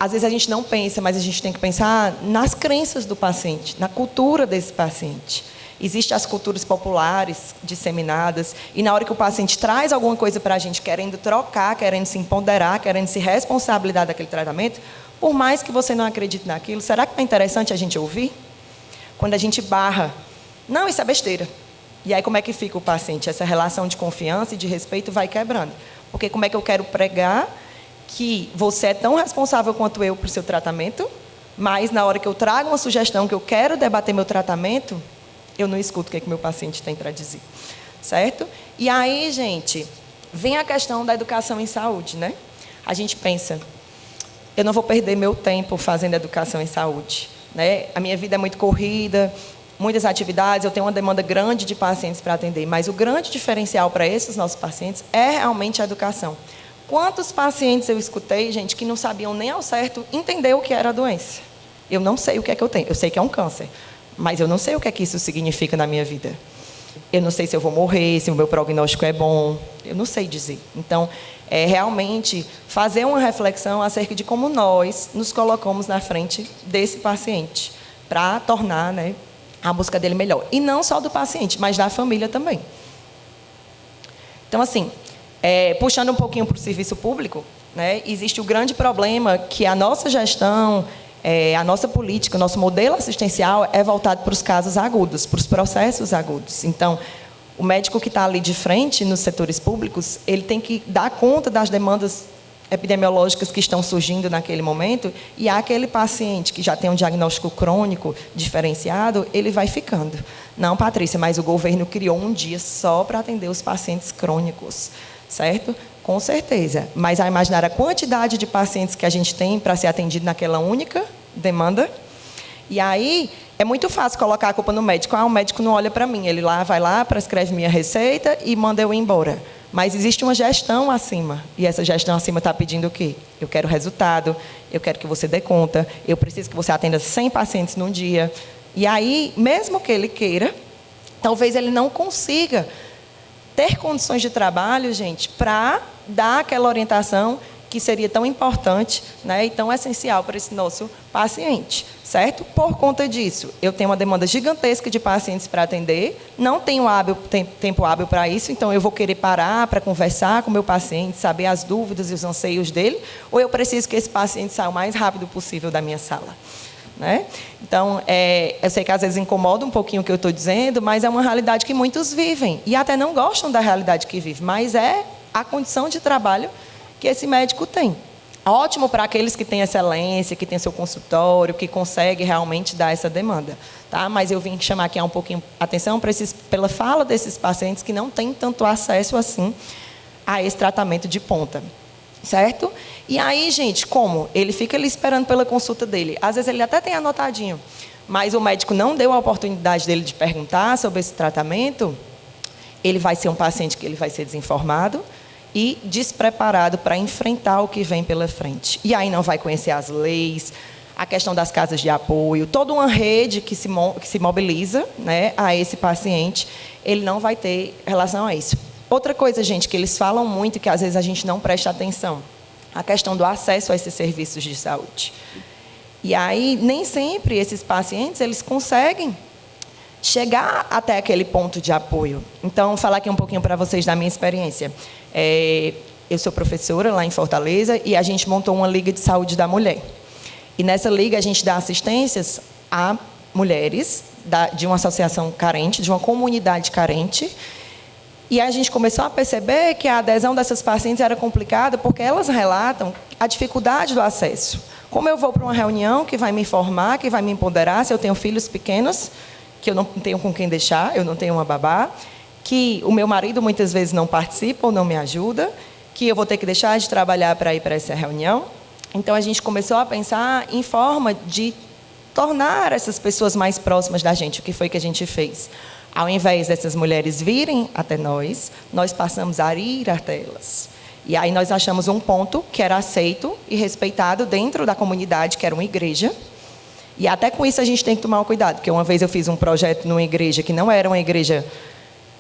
às vezes a gente não pensa, mas a gente tem que pensar nas crenças do paciente, na cultura desse paciente. Existem as culturas populares disseminadas, e na hora que o paciente traz alguma coisa para a gente, querendo trocar, querendo se empoderar, querendo se responsabilizar daquele tratamento, por mais que você não acredite naquilo, será que é interessante a gente ouvir? Quando a gente barra, não, isso é besteira. E aí como é que fica o paciente? Essa relação de confiança e de respeito vai quebrando. Porque como é que eu quero pregar que você é tão responsável quanto eu para o seu tratamento, mas na hora que eu trago uma sugestão, que eu quero debater meu tratamento, eu não escuto o que meu paciente tem para dizer, certo? E aí, gente, vem a questão da educação em saúde, né? A gente pensa, eu não vou perder meu tempo fazendo educação em saúde, né? A minha vida é muito corrida, muitas atividades, eu tenho uma demanda grande de pacientes para atender, mas o grande diferencial para esses nossos pacientes é realmente a educação. Quantos pacientes eu escutei, gente, que não sabiam nem ao certo entender o que era a doença? Eu não sei o que é que eu tenho, eu sei que é um câncer, mas eu não sei o que é que isso significa na minha vida. Eu não sei se eu vou morrer, se o meu prognóstico é bom, eu não sei dizer. Então, é realmente fazer uma reflexão acerca de como nós nos colocamos na frente desse paciente, para tornar, né, a busca dele melhor. E não só do paciente, mas da família também. Então, assim, puxando um pouquinho para o serviço público, né, existe o grande problema que a nossa gestão, a nossa política, o nosso modelo assistencial é voltado para os casos agudos, para os processos agudos. Então, o médico que está ali de frente nos setores públicos, ele tem que dar conta das demandas epidemiológicas que estão surgindo naquele momento, e aquele paciente que já tem um diagnóstico crônico diferenciado, ele vai ficando. Não, Patrícia, mas o governo criou um dia só para atender os pacientes crônicos, certo? Com certeza. Mas a imaginar a quantidade de pacientes que a gente tem para ser atendido naquela única demanda. E aí, é muito fácil colocar a culpa no médico. O médico não olha para mim. Ele vai lá, prescreve minha receita e manda eu ir embora. Mas existe uma gestão acima. E essa gestão acima está pedindo o quê? Eu quero resultado, eu quero que você dê conta, eu preciso que você atenda 100 pacientes num dia. E aí, mesmo que ele queira, talvez ele não consiga ter condições de trabalho, gente, para dar aquela orientação que seria tão importante, né, e tão essencial para esse nosso paciente, certo? Por conta disso, eu tenho uma demanda gigantesca de pacientes para atender, não tenho tempo hábil para isso, então eu vou querer parar para conversar com o meu paciente, saber as dúvidas e os anseios dele, ou eu preciso que esse paciente saia o mais rápido possível da minha sala, né? Então, eu sei que às vezes incomoda um pouquinho o que eu estou dizendo, mas é uma realidade que muitos vivem, e até não gostam da realidade que vivem, mas é a condição de trabalho que esse médico tem. Ótimo para aqueles que têm excelência, que têm seu consultório, que conseguem realmente dar essa demanda, tá? Mas eu vim chamar aqui um pouquinho a atenção pela fala desses pacientes que não têm tanto acesso assim a esse tratamento de ponta, certo? E aí, gente, como? Ele fica ali esperando pela consulta dele. Às vezes ele até tem anotadinho, mas o médico não deu a oportunidade dele de perguntar sobre esse tratamento. Ele vai ser um paciente que ele vai ser desinformado e despreparado para enfrentar o que vem pela frente. E aí não vai conhecer as leis, a questão das casas de apoio, toda uma rede que se mobiliza, né, a esse paciente, ele não vai ter relação a isso. Outra coisa, gente, que eles falam muito e que às vezes a gente não presta atenção, a questão do acesso a esses serviços de saúde. E aí, nem sempre esses pacientes, eles conseguem chegar até aquele ponto de apoio. Então, vou falar aqui um pouquinho para vocês da minha experiência. Eu sou professora lá em Fortaleza e a gente montou uma Liga de Saúde da Mulher. E nessa Liga a gente dá assistências a mulheres de uma associação carente, de uma comunidade carente. E a gente começou a perceber que a adesão dessas pacientes era complicada porque elas relatam a dificuldade do acesso. Como eu vou para uma reunião que vai me informar, que vai me empoderar, se eu tenho filhos pequenos, que eu não tenho com quem deixar, eu não tenho uma babá, que o meu marido muitas vezes não participa ou não me ajuda, que eu vou ter que deixar de trabalhar para ir para essa reunião. Então, a gente começou a pensar em forma de tornar essas pessoas mais próximas da gente. O que foi que a gente fez? Ao invés dessas mulheres virem até nós passamos a ir até elas. E aí nós achamos um ponto que era aceito e respeitado dentro da comunidade, que era uma igreja. E até com isso a gente tem que tomar cuidado, porque uma vez eu fiz um projeto numa igreja que não era uma igreja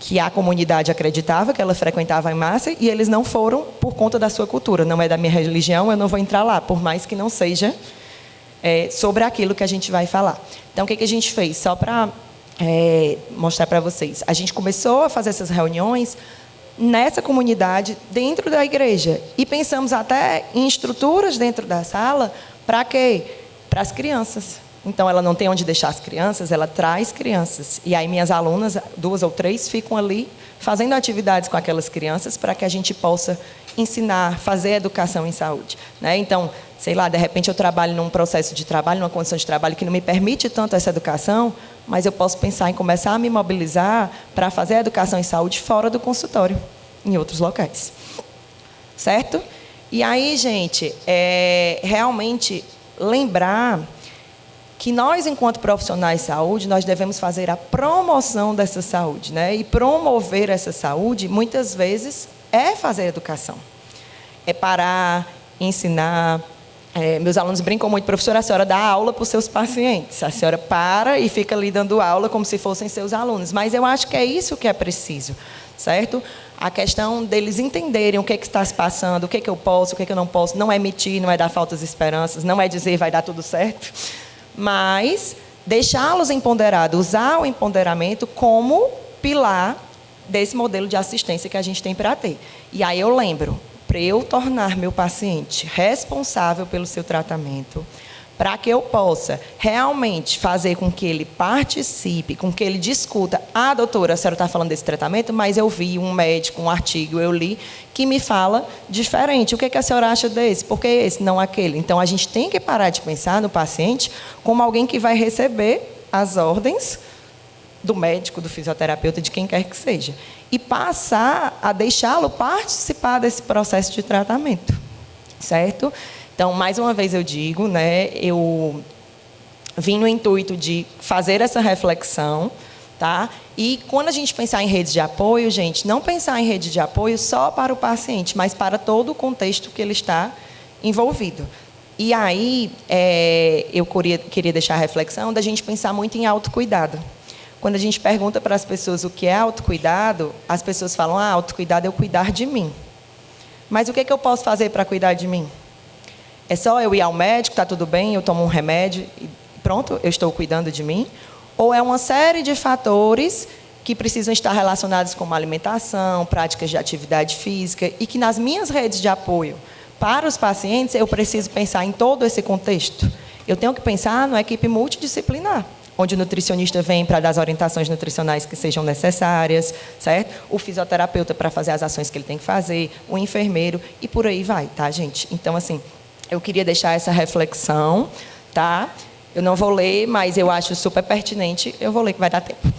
que a comunidade acreditava, que ela frequentava em massa, e eles não foram por conta da sua cultura. Não é da minha religião, eu não vou entrar lá, por mais que não seja sobre aquilo que a gente vai falar. Então, o que a gente fez? Só para mostrar para vocês. A gente começou a fazer essas reuniões nessa comunidade, dentro da igreja. E pensamos até em estruturas dentro da sala, para quê? Para as crianças. Então, ela não tem onde deixar as crianças, ela traz crianças. E aí, minhas alunas, 2 ou 3, ficam ali fazendo atividades com aquelas crianças para que a gente possa ensinar, fazer educação em saúde. Né? Então, sei lá, de repente eu trabalho num processo de trabalho, numa condição de trabalho que não me permite tanto essa educação, mas eu posso pensar em começar a me mobilizar para fazer a educação em saúde fora do consultório, em outros locais. Certo? E aí, gente, realmente lembrar que nós, enquanto profissionais de saúde, nós devemos fazer a promoção dessa saúde, né? E promover essa saúde, muitas vezes, é fazer educação. É parar, ensinar. Meus alunos brincam muito, professora, a senhora dá aula para os seus pacientes. A senhora para e fica ali dando aula como se fossem seus alunos. Mas eu acho que é isso que é preciso, certo? A questão deles entenderem o que está se passando, o que eu posso, o que eu não posso. Não é mentir, não é dar falsas esperanças, não é dizer vai dar tudo certo. Mas deixá-los empoderados, usar o empoderamento como pilar desse modelo de assistência que a gente tem para ter. E aí eu lembro, para eu tornar meu paciente responsável pelo seu tratamento, para que eu possa realmente fazer com que ele participe, com que ele discuta. Ah, doutora, a senhora está falando desse tratamento, mas eu vi um médico, um artigo, eu li, que me fala diferente. O que a senhora acha desse? Por que esse, não aquele? Então, a gente tem que parar de pensar no paciente como alguém que vai receber as ordens do médico, do fisioterapeuta, de quem quer que seja. E passar a deixá-lo participar desse processo de tratamento. Certo? Então, mais uma vez eu digo, né, eu vim no intuito de fazer essa reflexão, tá? E quando a gente pensar em redes de apoio, gente, não pensar em rede de apoio só para o paciente, mas para todo o contexto que ele está envolvido. E aí, eu queria deixar a reflexão da gente pensar muito em autocuidado. Quando a gente pergunta para as pessoas o que é autocuidado, as pessoas falam, autocuidado é eu cuidar de mim. Mas o que eu posso fazer para cuidar de mim? É só eu ir ao médico, está tudo bem, eu tomo um remédio e pronto, eu estou cuidando de mim? Ou é uma série de fatores que precisam estar relacionados com uma alimentação, práticas de atividade física, e que nas minhas redes de apoio para os pacientes eu preciso pensar em todo esse contexto? Eu tenho que pensar numa equipe multidisciplinar, onde o nutricionista vem para dar as orientações nutricionais que sejam necessárias, certo? O fisioterapeuta para fazer as ações que ele tem que fazer, o enfermeiro, e por aí vai, tá, gente? Então, assim, eu queria deixar essa reflexão, tá? Eu não vou ler, mas eu acho super pertinente. Eu vou ler que vai dar tempo.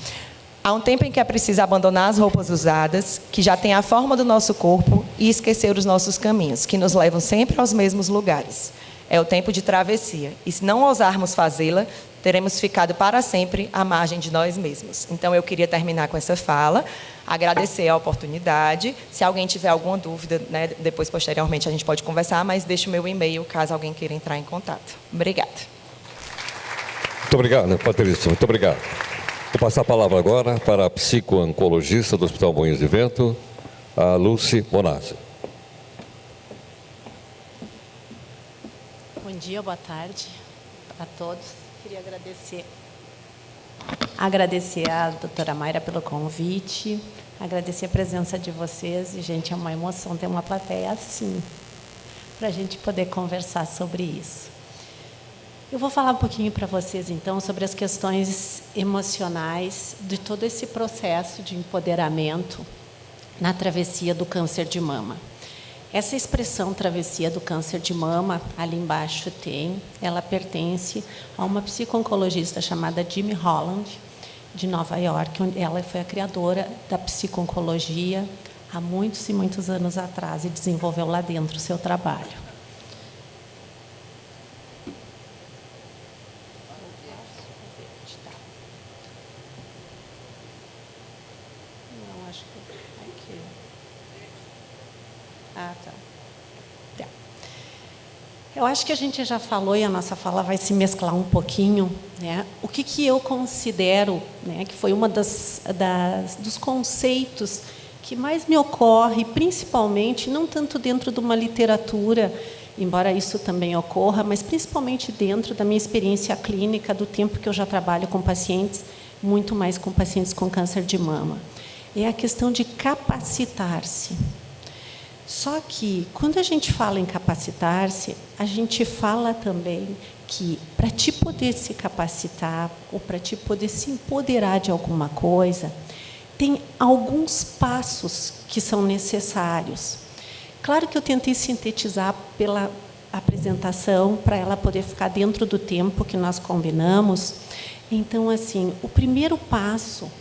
Há um tempo em que é preciso abandonar as roupas usadas, que já têm a forma do nosso corpo, e esquecer os nossos caminhos, que nos levam sempre aos mesmos lugares. É o tempo de travessia. E se não ousarmos fazê-la, teremos ficado para sempre à margem de nós mesmos. Então, eu queria terminar com essa fala, agradecer a oportunidade. Se alguém tiver alguma dúvida, né, depois, posteriormente, a gente pode conversar, mas deixo o meu e-mail, caso alguém queira entrar em contato. Obrigada.
Muito obrigado, Patrícia. Muito obrigado. Vou passar a palavra agora para a psico-oncologista do Hospital Moinhos de Vento, a Lúcia Bonazzi.
Bom dia, boa tarde a todos. Queria agradecer a doutora Mayra pelo convite, agradecer a presença de vocês. E, gente, é uma emoção ter uma plateia assim, para a gente poder conversar sobre isso. Eu vou falar um pouquinho para vocês, então, sobre as questões emocionais de todo esse processo de empoderamento na travessia do câncer de mama. Essa expressão travessia do câncer de mama, ali embaixo ela pertence a uma psico-oncologista chamada Jimmy Holland, de Nova York, onde ela foi a criadora da psico-oncologia há muitos e muitos anos atrás e desenvolveu lá dentro o seu trabalho. Não, acho que aqui. Ah, tá. Tá. Eu acho que a gente já falou e a nossa fala vai se mesclar um pouquinho, né? O que eu considero, né, que foi uma dos conceitos que mais me ocorre, principalmente, não tanto dentro de uma literatura, embora isso também ocorra, mas principalmente dentro da minha experiência clínica, do tempo que eu já trabalho com pacientes, muito mais com pacientes com câncer de mama. É a questão de capacitar-se. Só que, quando a gente fala em capacitar-se, a gente fala também que, para te poder se capacitar, ou para te poder se empoderar de alguma coisa, tem alguns passos que são necessários. Claro que eu tentei sintetizar pela apresentação, para ela poder ficar dentro do tempo que nós combinamos. Então, assim, o primeiro passo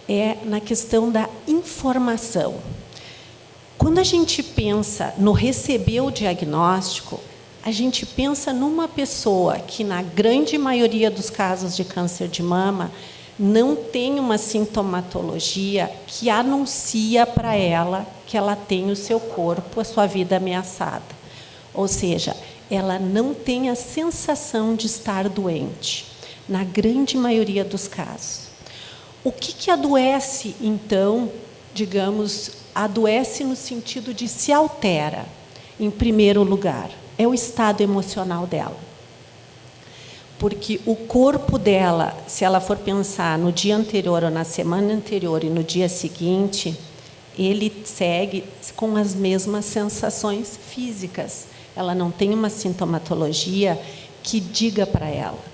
é na questão da informação. Quando a gente pensa no receber o diagnóstico, a gente pensa numa pessoa que, na grande maioria dos casos de câncer de mama, não tem uma sintomatologia que anuncia para ela que ela tem o seu corpo, a sua vida ameaçada. Ou seja, ela não tem a sensação de estar doente, na grande maioria dos casos. O que adoece, então, digamos, adoece no sentido de se altera, em primeiro lugar, é o estado emocional dela. Porque o corpo dela, se ela for pensar no dia anterior ou na semana anterior e no dia seguinte, ele segue com as mesmas sensações físicas. Ela não tem uma sintomatologia que diga para ela.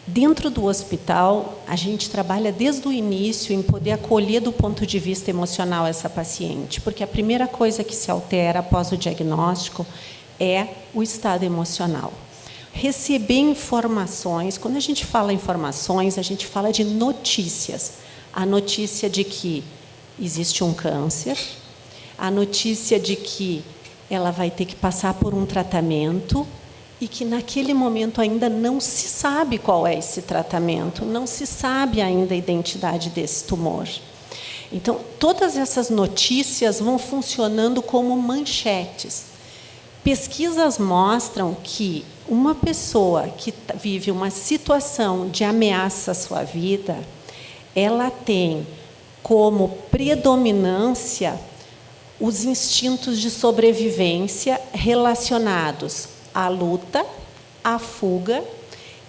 Dentro do hospital, a gente trabalha desde o início em poder acolher do ponto de vista emocional essa paciente, porque a primeira coisa que se altera após o diagnóstico é o estado emocional. Receber informações, quando a gente fala informações, a gente fala de notícias. A notícia de que existe um câncer, a notícia de que ela vai ter que passar por um tratamento, e que naquele momento ainda não se sabe qual é esse tratamento, não se sabe ainda a identidade desse tumor. Então, todas essas notícias vão funcionando como manchetes. Pesquisas mostram que uma pessoa que vive uma situação de ameaça à sua vida, ela tem como predominância os instintos de sobrevivência relacionados à luta, à fuga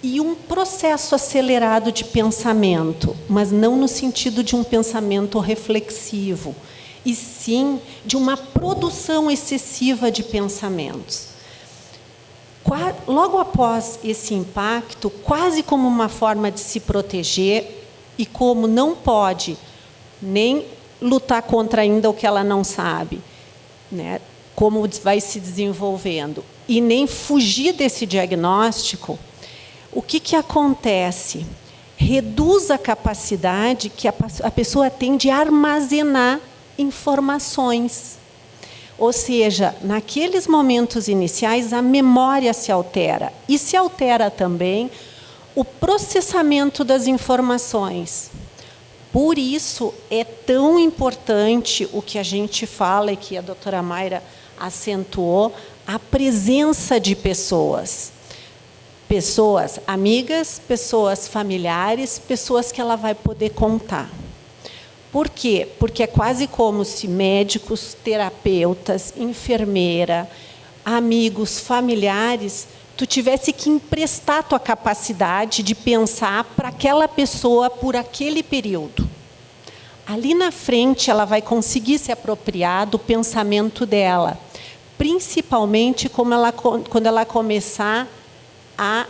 e um processo acelerado de pensamento, mas não no sentido de um pensamento reflexivo, e sim de uma produção excessiva de pensamentos. Logo após esse impacto, quase como uma forma de se proteger, e como não pode nem lutar contra ainda o que ela não sabe, né, como vai se desenvolvendo, e nem fugir desse diagnóstico, o que acontece? Reduz a capacidade que a pessoa tem de armazenar informações. Ou seja, naqueles momentos iniciais, a memória se altera. E se altera também o processamento das informações. Por isso, é tão importante o que a gente fala, e que a doutora Mayra acentuou, a presença de pessoas. Pessoas amigas, pessoas familiares, pessoas que ela vai poder contar. Por quê? Porque é quase como se médicos, terapeutas, enfermeira, amigos, familiares, tu tivesse que emprestar tua capacidade de pensar para aquela pessoa por aquele período. Ali na frente, ela vai conseguir se apropriar do pensamento dela, principalmente quando ela começar a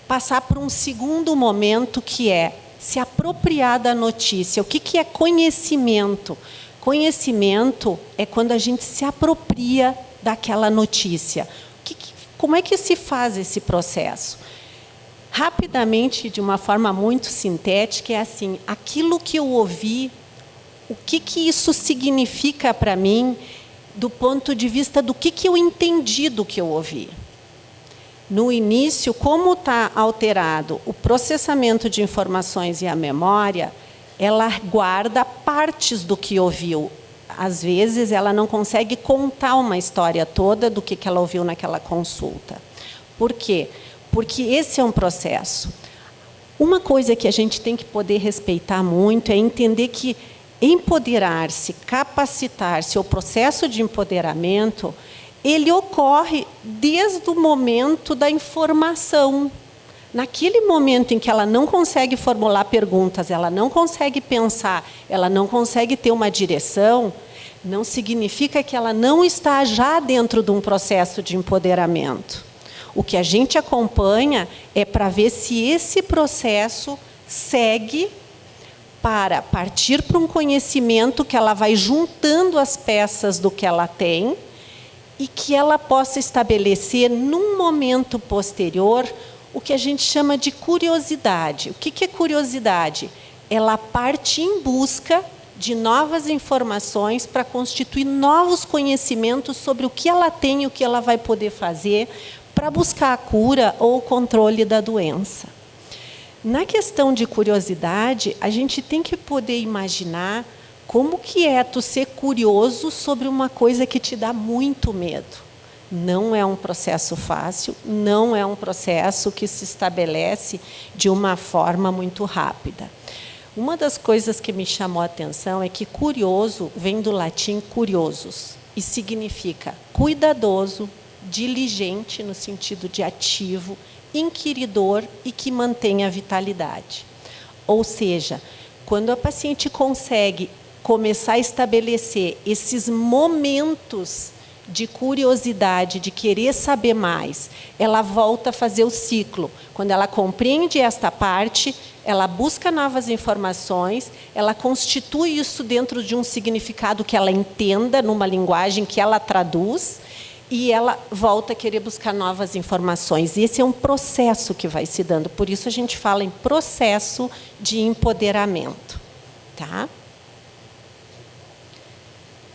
passar por um segundo momento, que é se apropriar da notícia. O que é conhecimento? Conhecimento é quando a gente se apropria daquela notícia. Como é que se faz esse processo? Rapidamente, de uma forma muito sintética, é assim: aquilo que eu ouvi, o que isso significa para mim, do ponto de vista do que eu entendi do que eu ouvi. No início, como está alterado o processamento de informações e a memória, ela guarda partes do que ouviu. às vezes, ela não consegue contar uma história toda do que ela ouviu naquela consulta. Por quê? Porque esse é um processo. Uma coisa que a gente tem que poder respeitar muito é entender que empoderar-se, capacitar-se, o processo de empoderamento, ele ocorre desde o momento da informação. Naquele momento em que ela não consegue formular perguntas, ela não consegue pensar, ela não consegue ter uma direção, não significa que ela não está já dentro de um processo de empoderamento. O que a gente acompanha é para ver se esse processo segue para partir para um conhecimento que ela vai juntando as peças do que ela tem e que ela possa estabelecer, num momento posterior, o que a gente chama de curiosidade. O que é curiosidade? Ela parte em busca de novas informações para constituir novos conhecimentos sobre o que ela tem e o que ela vai poder fazer para buscar a cura ou o controle da doença. Na questão de curiosidade, a gente tem que poder imaginar como que é tu ser curioso sobre uma coisa que te dá muito medo. Não é um processo fácil, não é um processo que se estabelece de uma forma muito rápida. Uma das coisas que me chamou a atenção é que curioso vem do latim curiosus e significa cuidadoso, diligente no sentido de ativo, inquiridor e que mantém a vitalidade. Ou seja, quando a paciente consegue começar a estabelecer esses momentos de curiosidade, de querer saber mais, ela volta a fazer o ciclo. Quando ela compreende esta parte, ela busca novas informações, ela constitui isso dentro de um significado que ela entenda, numa linguagem que ela traduz, e ela volta a querer buscar novas informações. E esse é um processo que vai se dando. Por isso a gente fala em processo de empoderamento. Tá?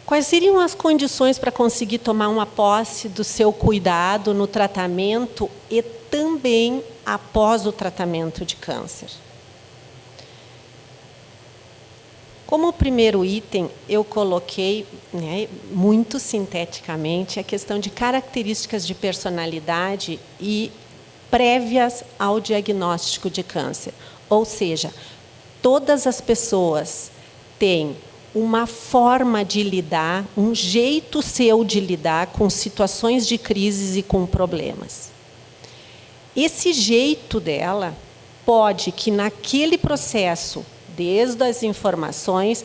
Quais seriam as condições para conseguir tomar uma posse do seu cuidado no tratamento e também após o tratamento de câncer? Como primeiro item, eu coloquei, muito sinteticamente, a questão de características de personalidade e prévias ao diagnóstico de câncer. Ou seja, todas as pessoas têm uma forma de lidar, um jeito seu de lidar com situações de crises e com problemas. Esse jeito dela pode que naquele processo, desde as informações,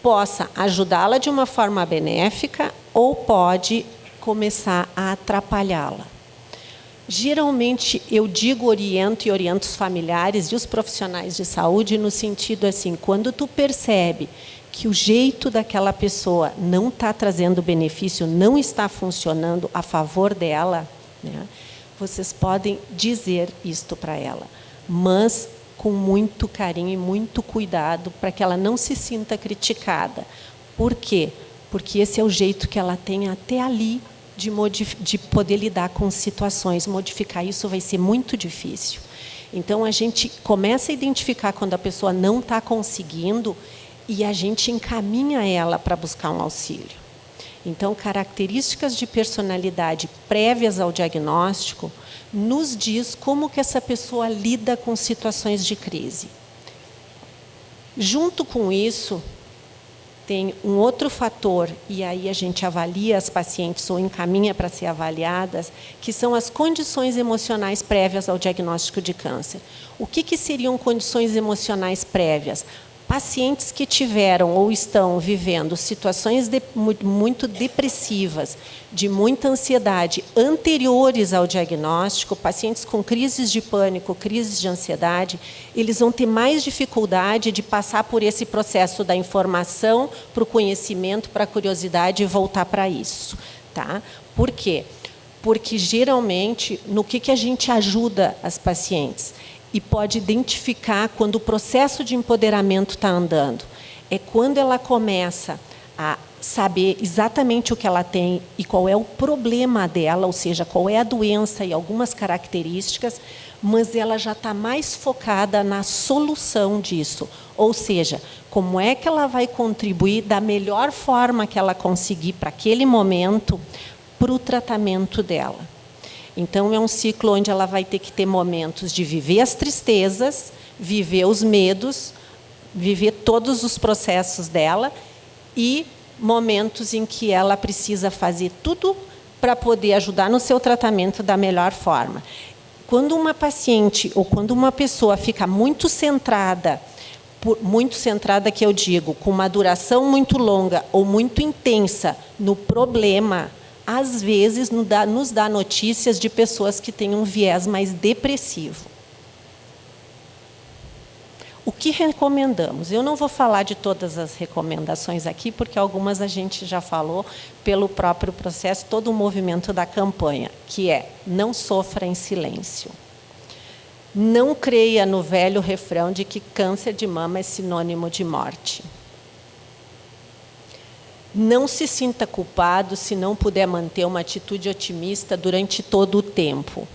possa ajudá-la de uma forma benéfica ou pode começar a atrapalhá-la. Geralmente, eu oriento os familiares e os profissionais de saúde no sentido assim, quando tu percebe que o jeito daquela pessoa não está trazendo benefício, não está funcionando a favor dela, vocês podem dizer isto para ela, mas com muito carinho e muito cuidado para que ela não se sinta criticada. Por quê? Porque esse é o jeito que ela tem até ali de poder lidar com situações. Modificar isso vai ser muito difícil. Então, a gente começa a identificar quando a pessoa não está conseguindo e a gente encaminha ela para buscar um auxílio. Então, características de personalidade prévias ao diagnóstico nos diz como que essa pessoa lida com situações de crise. Junto com isso, tem um outro fator, e aí a gente avalia as pacientes ou encaminha para ser avaliadas, que são as condições emocionais prévias ao diagnóstico de câncer. O que seriam condições emocionais prévias? Pacientes que tiveram ou estão vivendo situações muito depressivas, de muita ansiedade, anteriores ao diagnóstico, pacientes com crises de pânico, crises de ansiedade, eles vão ter mais dificuldade de passar por esse processo da informação para o conhecimento, para a curiosidade e voltar para isso. Tá? Por quê? Porque, geralmente, no que a gente ajuda as pacientes? E pode identificar quando o processo de empoderamento está andando. É quando ela começa a saber exatamente o que ela tem e qual é o problema dela, ou seja, qual é a doença e algumas características, mas ela já está mais focada na solução disso. Ou seja, como é que ela vai contribuir da melhor forma que ela conseguir para aquele momento para o tratamento dela. Então, é um ciclo onde ela vai ter que ter momentos de viver as tristezas, viver os medos, viver todos os processos dela e momentos em que ela precisa fazer tudo para poder ajudar no seu tratamento da melhor forma. Quando uma paciente ou quando uma pessoa fica muito centrada que eu digo, com uma duração muito longa ou muito intensa no problema, às vezes nos dá notícias de pessoas que têm um viés mais depressivo. O que recomendamos? Eu não vou falar de todas as recomendações aqui, porque algumas a gente já falou pelo próprio processo, todo o movimento da campanha, que é: não sofra em silêncio. Não creia no velho refrão de que câncer de mama é sinônimo de morte. Não se sinta culpado se não puder manter uma atitude otimista durante todo o tempo.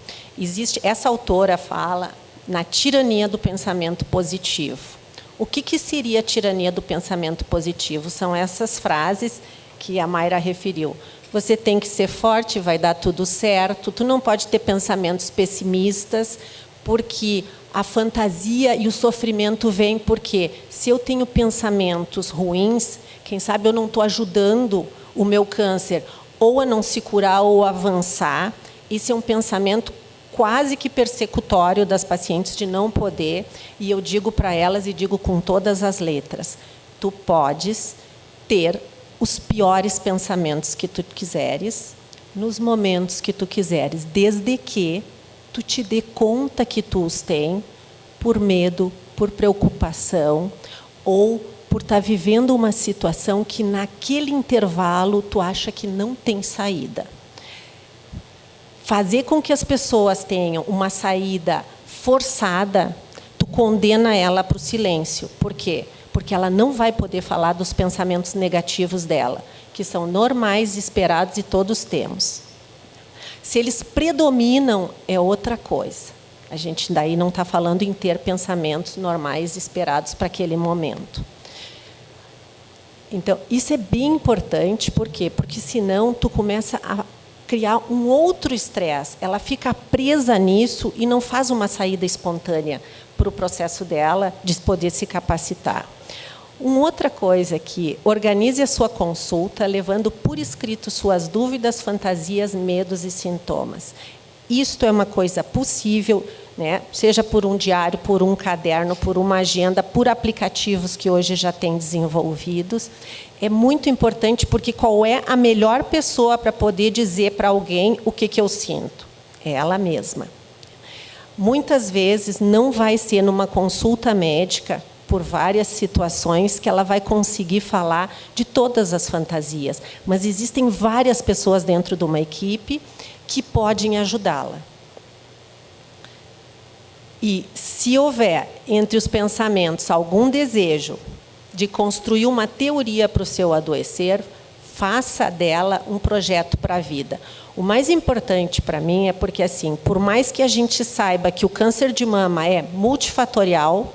Essa autora fala na tirania do pensamento positivo. O que seria a tirania do pensamento positivo? São essas frases que a Mayra referiu. Você tem que ser forte, vai dar tudo certo, tu não pode ter pensamentos pessimistas, porque a fantasia e o sofrimento vêm porque se eu tenho pensamentos ruins, quem sabe eu não estou ajudando o meu câncer ou a não se curar ou a avançar. Esse é um pensamento quase que persecutório das pacientes de não poder, e eu digo para elas e digo com todas as letras: tu podes ter os piores pensamentos que tu quiseres, nos momentos que tu quiseres, desde que tu te dê conta que tu os tem, por medo, por preocupação, ou por estar vivendo uma situação que naquele intervalo tu acha que não tem saída. Fazer com que as pessoas tenham uma saída forçada, tu condena ela para o silêncio. Por quê? Porque ela não vai poder falar dos pensamentos negativos dela, que são normais, esperados e todos temos. Se eles predominam, é outra coisa. A gente daí não está falando em ter pensamentos normais, esperados para aquele momento. Então, isso é bem importante. Por quê? Porque senão tu começa a criar um outro estresse. Ela fica presa nisso e não faz uma saída espontânea para o processo dela de poder se capacitar. Uma outra coisa é que organize a sua consulta, levando por escrito suas dúvidas, fantasias, medos e sintomas. Isto é uma coisa possível, né? Seja por um diário, por um caderno, por uma agenda, por aplicativos que hoje já tem desenvolvidos. É muito importante, porque qual é a melhor pessoa para poder dizer para alguém o que eu sinto? É ela mesma. Muitas vezes não vai ser numa consulta médica, por várias situações, que ela vai conseguir falar de todas as fantasias. Mas existem várias pessoas dentro de uma equipe que podem ajudá-la. E, se houver entre os pensamentos algum desejo de construir uma teoria para o seu adoecer, faça dela um projeto para a vida. O mais importante para mim é porque, assim, por mais que a gente saiba que o câncer de mama é multifatorial,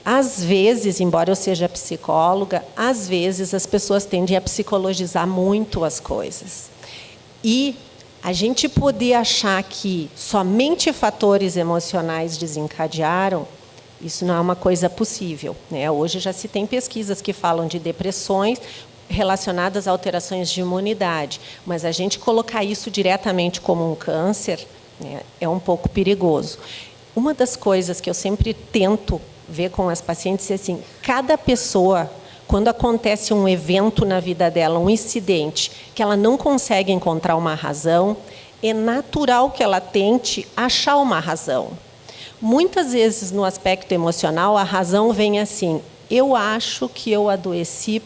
às vezes, embora eu seja psicóloga, às vezes as pessoas tendem a psicologizar muito as coisas. E a gente poder achar que somente fatores emocionais desencadearam, isso não é uma coisa possível, né? Hoje já se tem pesquisas que falam de depressões relacionadas a alterações de imunidade, mas a gente colocar isso diretamente como um câncer, né, é um pouco perigoso. Uma das coisas que eu sempre tento ver com as pacientes é assim: cada pessoa, quando acontece um evento na vida dela, um incidente, que ela não consegue encontrar uma razão, é natural que ela tente achar uma razão. Muitas vezes, no aspecto emocional, a razão vem assim: eu acho que eu adoeci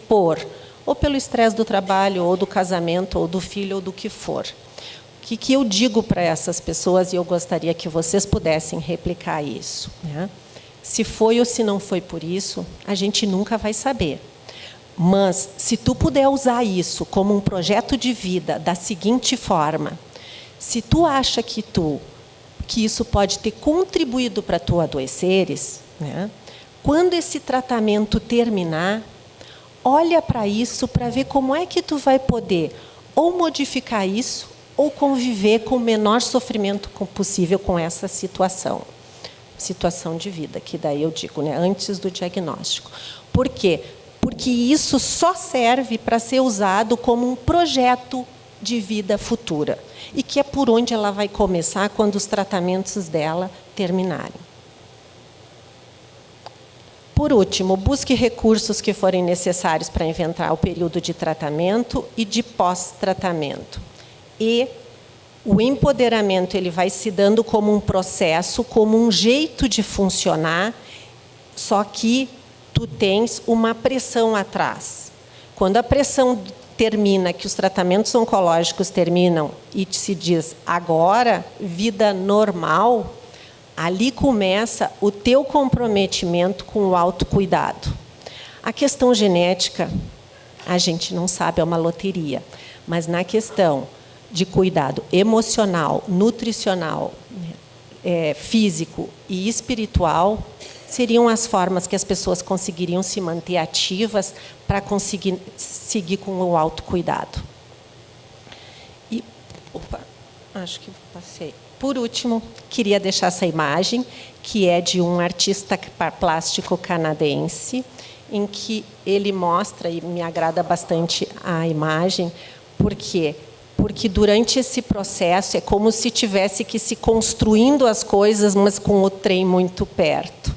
ou pelo estresse do trabalho, ou do casamento, ou do filho, ou do que for. O que eu digo para essas pessoas, e eu gostaria que vocês pudessem replicar isso, né? Se foi ou se não foi por isso, a gente nunca vai saber.
Mas, se tu puder usar isso como um projeto de vida da seguinte forma, se tu acha que isso pode ter contribuído para tu adoeceres, né? Quando esse tratamento terminar, olha para isso para ver como é que tu vai poder ou modificar isso ou conviver com o menor sofrimento possível com essa situação de vida, que daí eu digo, né, antes do diagnóstico. Por quê? Porque isso só serve para ser usado como um projeto de vida futura, e que é por onde ela vai começar quando os tratamentos dela terminarem. Por último, busque recursos que forem necessários para inventar o período de tratamento e de pós-tratamento. E o empoderamento ele vai se dando como um processo, como um jeito de funcionar, só que tu tens uma pressão atrás. Quando a pressão termina, que os tratamentos oncológicos terminam e se diz agora, vida normal, ali começa o teu comprometimento com o autocuidado. A questão genética, a gente não sabe, é uma loteria, mas na questão de cuidado emocional, nutricional, físico e espiritual, seriam as formas que as pessoas conseguiriam se manter ativas para conseguir seguir com o autocuidado. E, acho que passei. Por último, queria deixar essa imagem, que é de um artista plástico canadense, em que ele mostra, e me agrada bastante a imagem, porque durante esse processo é como se tivesse que se construindo as coisas, mas com o trem muito perto.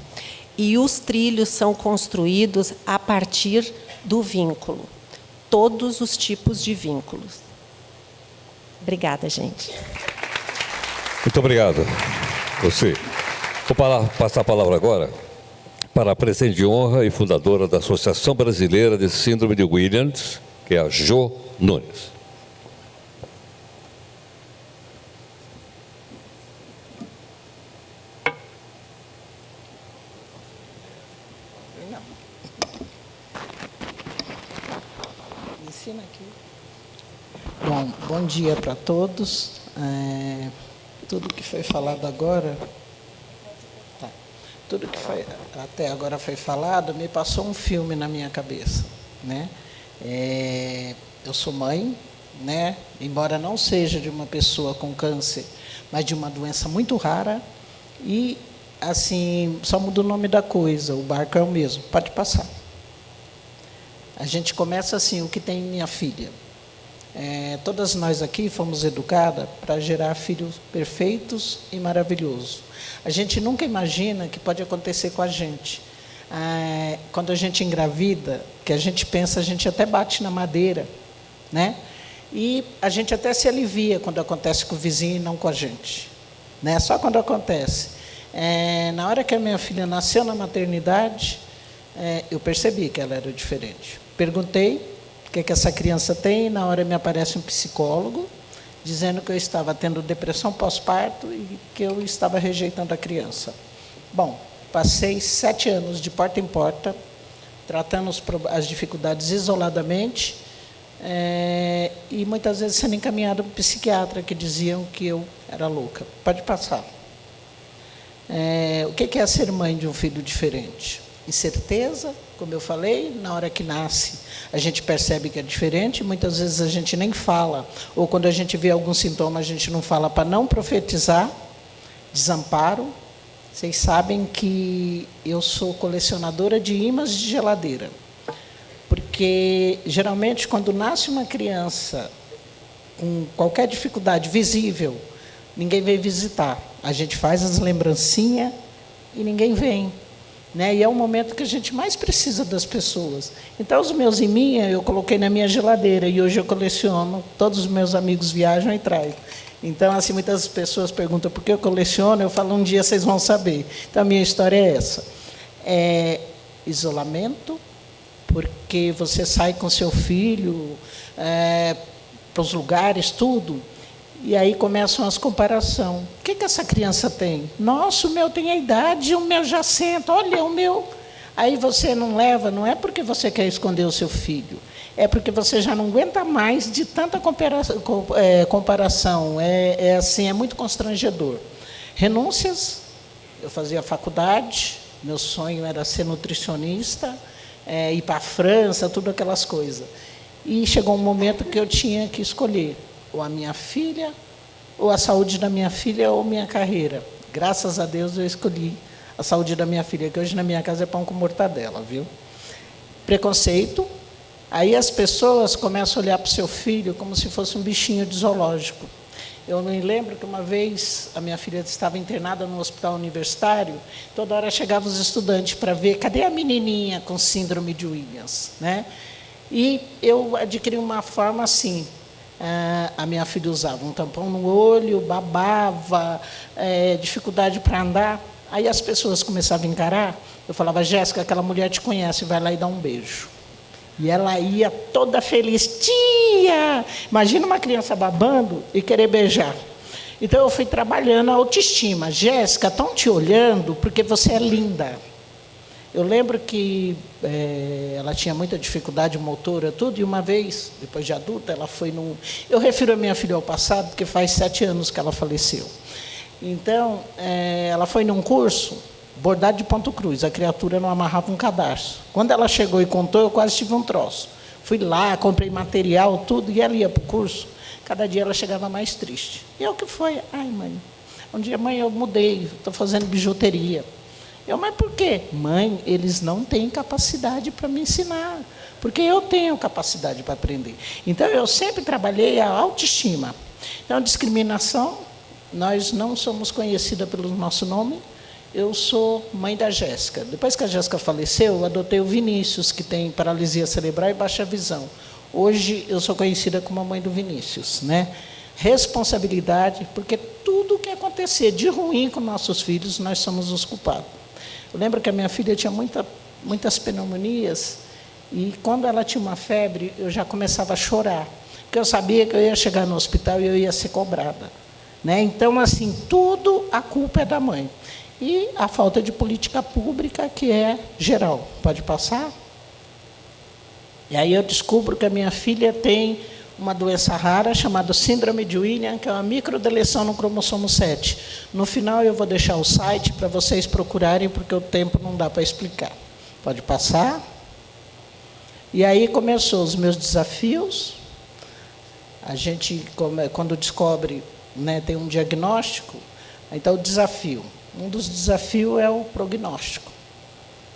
E os trilhos são construídos a partir do vínculo. Todos os tipos de vínculos. Obrigada, gente.
Muito obrigado. Você. Vou passar a palavra agora para a presidente de honra e fundadora da Associação Brasileira de Síndrome de Williams, que é a Jo Nunes.
Bom dia para todos. Tudo que foi falado agora, tudo que até agora foi falado, me passou um filme na minha cabeça, né? Eu sou mãe, né? Embora não seja de uma pessoa com câncer, mas de uma doença muito rara, e assim, só muda o nome da coisa, o barco é o mesmo, pode passar. A gente começa assim, o que tem minha filha. Todas nós aqui fomos educadas para gerar filhos perfeitos e maravilhosos. A gente nunca imagina que pode acontecer com a gente. Quando a gente engravida, que a gente pensa, a gente até bate na madeira, né? E a gente até se alivia quando acontece com o vizinho e não com a gente, né? Só quando acontece. Na hora que a minha filha nasceu na maternidade, eu percebi que ela era diferente. Perguntei o que essa criança tem, e na hora me aparece um psicólogo, dizendo que eu estava tendo depressão pós-parto e que eu estava rejeitando a criança. Bom, passei 7 anos de porta em porta, tratando as dificuldades isoladamente, e muitas vezes sendo encaminhada para um psiquiatra, que diziam que eu era louca. Pode passar. O que é ser mãe de um filho diferente? Incerteza, como eu falei, na hora que nasce, a gente percebe que é diferente, muitas vezes a gente nem fala, ou quando a gente vê algum sintoma, a gente não fala para não profetizar. Desamparo. Vocês sabem que eu sou colecionadora de ímãs de geladeira, porque, geralmente, quando nasce uma criança com qualquer dificuldade visível, ninguém vem visitar. A gente faz as lembrancinhas e ninguém vem. Né? E é o momento que a gente mais precisa das pessoas. Então, os meus iminhas eu coloquei na minha geladeira, e hoje eu coleciono, todos os meus amigos viajam e trazem. Então, assim, muitas pessoas perguntam por que eu coleciono, eu falo, um dia vocês vão saber. Então, a minha história é essa. Isolamento, porque você sai com seu filho para os lugares, tudo, e aí começam as comparações. O que essa criança tem? Nossa, o meu tem a idade, o meu já senta. Olha, o meu... Aí você não leva, não é porque você quer esconder o seu filho, é porque você já não aguenta mais de tanta comparação. Assim, é muito constrangedor. Renúncias, eu fazia faculdade, meu sonho era ser nutricionista, ir para a França, tudo aquelas coisas. E chegou um momento que eu tinha que escolher ou a minha filha, ou a saúde da minha filha, ou minha carreira. Graças a Deus eu escolhi a saúde da minha filha, que hoje na minha casa é pão com mortadela, viu? Preconceito. Aí as pessoas começam a olhar para o seu filho como se fosse um bichinho de zoológico. Eu me lembro que uma vez a minha filha estava internada no hospital universitário, toda hora chegavam os estudantes para ver, cadê a menininha com síndrome de Williams, né? E eu adquiri uma forma assim, a minha filha usava um tampão no olho, babava, dificuldade para andar. Aí as pessoas começavam a encarar, eu falava, Jéssica, aquela mulher te conhece, vai lá e dá um beijo. E ela ia toda feliz, tia! Imagina uma criança babando e querer beijar. Então eu fui trabalhando a autoestima. Jéssica, estão te olhando porque você é linda. Eu lembro que ela tinha muita dificuldade motora, tudo, e uma vez, depois de adulta, ela foi num... Eu refiro a minha filha ao passado, porque faz 7 anos que ela faleceu. Então, ela foi num curso, bordado de ponto cruz, a criatura não amarrava um cadarço. Quando ela chegou e contou, eu quase tive um troço. Fui lá, comprei material, tudo, e ela ia para o curso. Cada dia ela chegava mais triste. E eu, que foi? Ai, mãe, um dia, mãe, eu mudei, estou fazendo bijuteria. Eu, mas por quê? Mãe, eles não têm capacidade para me ensinar, porque eu tenho capacidade para aprender. Então, eu sempre trabalhei a autoestima. Então, discriminação, nós não somos conhecidas pelo nosso nome. Eu sou mãe da Jéssica. Depois que a Jéssica faleceu, eu adotei o Vinícius, que tem paralisia cerebral e baixa visão. Hoje, eu sou conhecida como a mãe do Vinícius, né? Responsabilidade, porque tudo que acontecer de ruim com nossos filhos, nós somos os culpados. Eu lembro que a minha filha tinha muitas pneumonias, e quando ela tinha uma febre, eu já começava a chorar, porque eu sabia que eu ia chegar no hospital e eu ia ser cobrada, né? Então, assim, tudo a culpa é da mãe. E a falta de política pública, que é geral. Pode passar? E aí eu descubro que a minha filha tem uma doença rara chamada síndrome de Williams, que é uma microdeleção no cromossomo 7. No final, eu vou deixar o site para vocês procurarem, porque o tempo não dá para explicar. Pode passar? E aí começou os meus desafios. A gente, quando descobre, né, tem um diagnóstico, então o desafio. Um dos desafios é o prognóstico.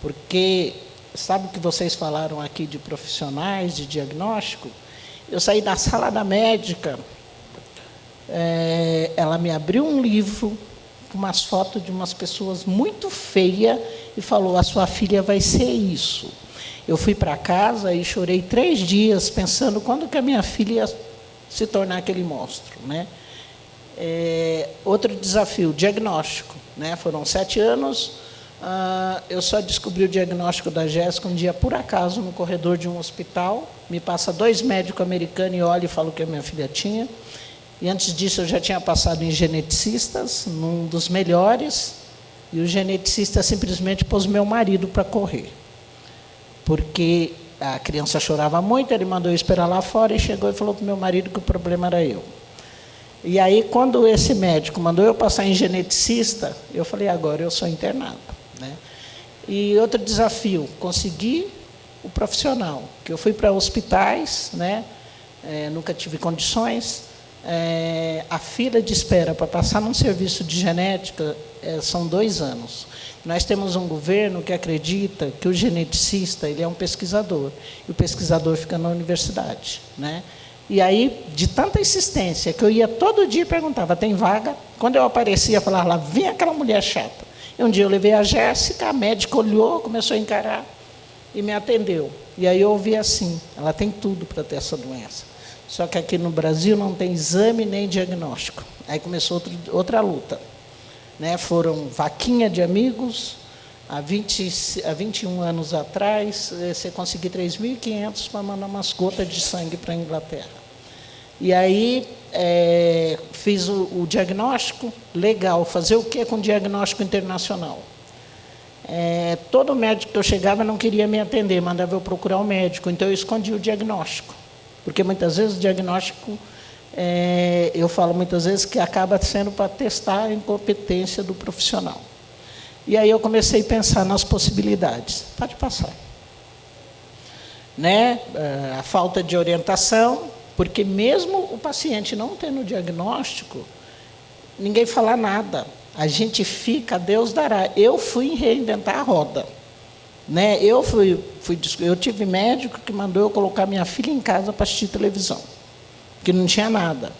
Porque, sabe o que vocês falaram aqui de profissionais, de diagnóstico? Eu saí da sala da médica, ela me abriu um livro com umas fotos de umas pessoas muito feias e falou, a sua filha vai ser isso. Eu fui para casa e chorei 3 dias pensando quando que a minha filha ia se tornar aquele monstro, né? Outro desafio, diagnóstico, né? Foram 7 anos, eu só descobri o diagnóstico da Jéssica um dia, por acaso, no corredor de um hospital. Me passa 2 médicos americanos e olha e fala o que a minha filha tinha. E antes disso, eu já tinha passado em geneticistas, num dos melhores, e o geneticista simplesmente pôs meu marido para correr. Porque a criança chorava muito, ele mandou eu esperar lá fora e chegou e falou para o meu marido que o problema era eu. E aí, quando esse médico mandou eu passar em geneticista, eu falei, agora eu sou internada, né? E outro desafio, conseguir o profissional, que eu fui para hospitais, né? Nunca tive condições. A fila de espera para passar num serviço de genética são 2 anos. Nós temos um governo que acredita que o geneticista ele é um pesquisador, e o pesquisador fica na universidade, né? E aí, de tanta insistência, que eu ia todo dia e perguntava, tem vaga? Quando eu aparecia, falava lá, vem aquela mulher chata. E um dia eu levei a Jéssica, a médica olhou, começou a encarar e me atendeu. E aí eu ouvi assim, ela tem tudo para ter essa doença. Só que aqui no Brasil não tem exame nem diagnóstico. Aí começou outra luta, né? Foram vaquinha de amigos. Há 21 anos atrás, você conseguir 3.500 para mandar umas gotas de sangue para a Inglaterra. E aí, fiz o diagnóstico, legal. Fazer o que com diagnóstico internacional? Todo médico que eu chegava não queria me atender, mandava eu procurar um médico. Então, eu escondia o diagnóstico. Porque, muitas vezes, o diagnóstico, eu falo muitas vezes que acaba sendo para testar a incompetência do profissional. E aí eu comecei a pensar nas possibilidades. Pode passar. A falta de orientação, porque mesmo o paciente não tendo diagnóstico, ninguém fala nada. A gente fica, Deus dará. Eu fui reinventar a roda. Eu tive médico que mandou eu colocar minha filha em casa para assistir televisão, porque não tinha nada.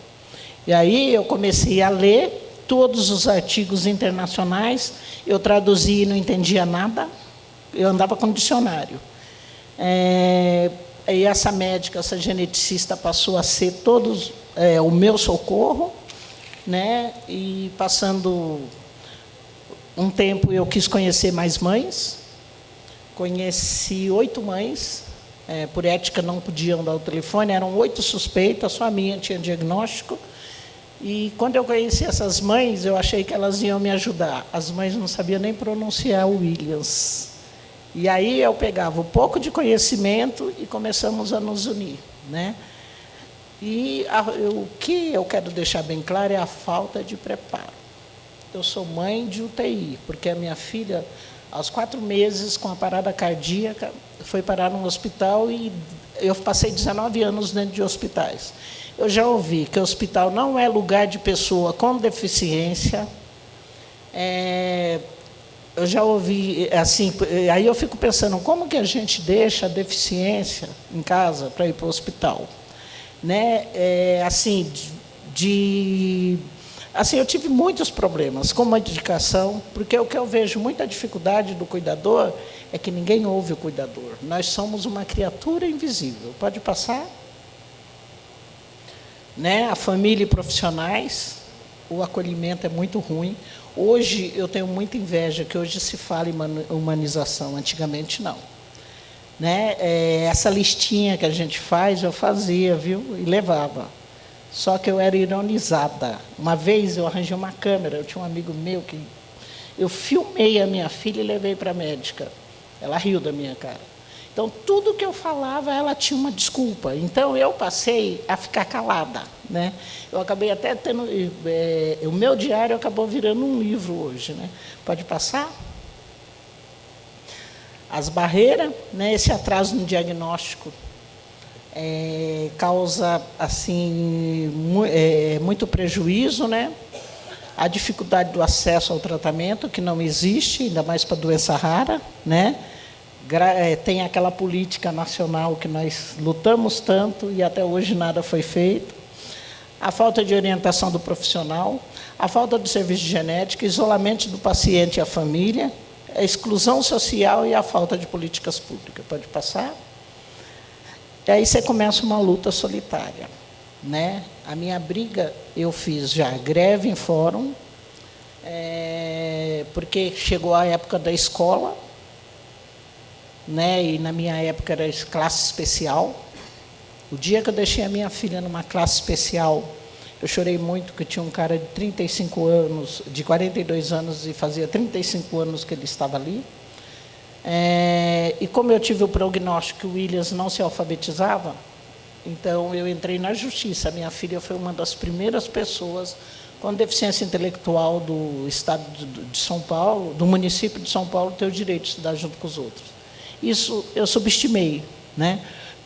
E aí eu comecei a ler todos os artigos internacionais, eu traduzia e não entendia nada, eu andava com dicionário. E essa médica, essa geneticista, passou a ser o meu socorro, e passando um tempo eu quis conhecer mais mães, conheci 8 mães, por ética não podiam dar o telefone, eram 8 suspeitas, só a minha tinha diagnóstico, e quando eu conheci essas mães, eu achei que elas iam me ajudar. As mães não sabiam nem pronunciar o Williams. E aí eu pegava um pouco de conhecimento e começamos a nos unir. E o que eu quero deixar bem claro é a falta de preparo. Eu sou mãe de UTI, porque a minha filha, aos 4 meses, com a parada cardíaca, foi parar num hospital e eu passei 19 anos dentro de hospitais. Eu já ouvi que o hospital não é lugar de pessoa com deficiência. Eu já ouvi, assim, aí eu fico pensando, como que a gente deixa a deficiência em casa para ir para o hospital? Eu tive muitos problemas com medicação, porque o que eu vejo muita dificuldade do cuidador é que ninguém ouve o cuidador. Nós somos uma criatura invisível. Pode passar? A família e profissionais, o acolhimento é muito ruim. Hoje, eu tenho muita inveja que hoje se fala em humanização, antigamente não. Essa listinha que a gente faz, eu fazia, viu? E levava. Só que eu era ironizada. Uma vez eu arranjei uma câmera, eu tinha um amigo meu que... Eu filmei a minha filha e levei para a médica. Ela riu da minha cara. Então, tudo que eu falava, ela tinha uma desculpa. Então, eu passei a ficar calada. Eu acabei até tendo... o meu diário acabou virando um livro hoje. Pode passar? As barreiras, esse atraso no diagnóstico causa assim, muito prejuízo. A dificuldade do acesso ao tratamento, que não existe, ainda mais para doença rara. Tem aquela política nacional que nós lutamos tanto e até hoje nada foi feito. A falta de orientação do profissional, a falta de serviço de genética, isolamento do paciente e a família, a exclusão social e a falta de políticas públicas. Pode passar? E aí você começa uma luta solitária. A minha briga, eu fiz já greve em fórum, porque chegou a época da escola, e na minha época era classe especial. O dia que eu deixei a minha filha numa classe especial, eu chorei muito, porque tinha um cara de 35 anos, de 42 anos, e fazia 35 anos que ele estava ali. E como eu tive o prognóstico que o Williams não se alfabetizava, então eu entrei na justiça. A minha filha foi uma das primeiras pessoas com deficiência intelectual do estado de São Paulo, do município de São Paulo, ter o direito de estudar junto com os outros. Isso eu subestimei,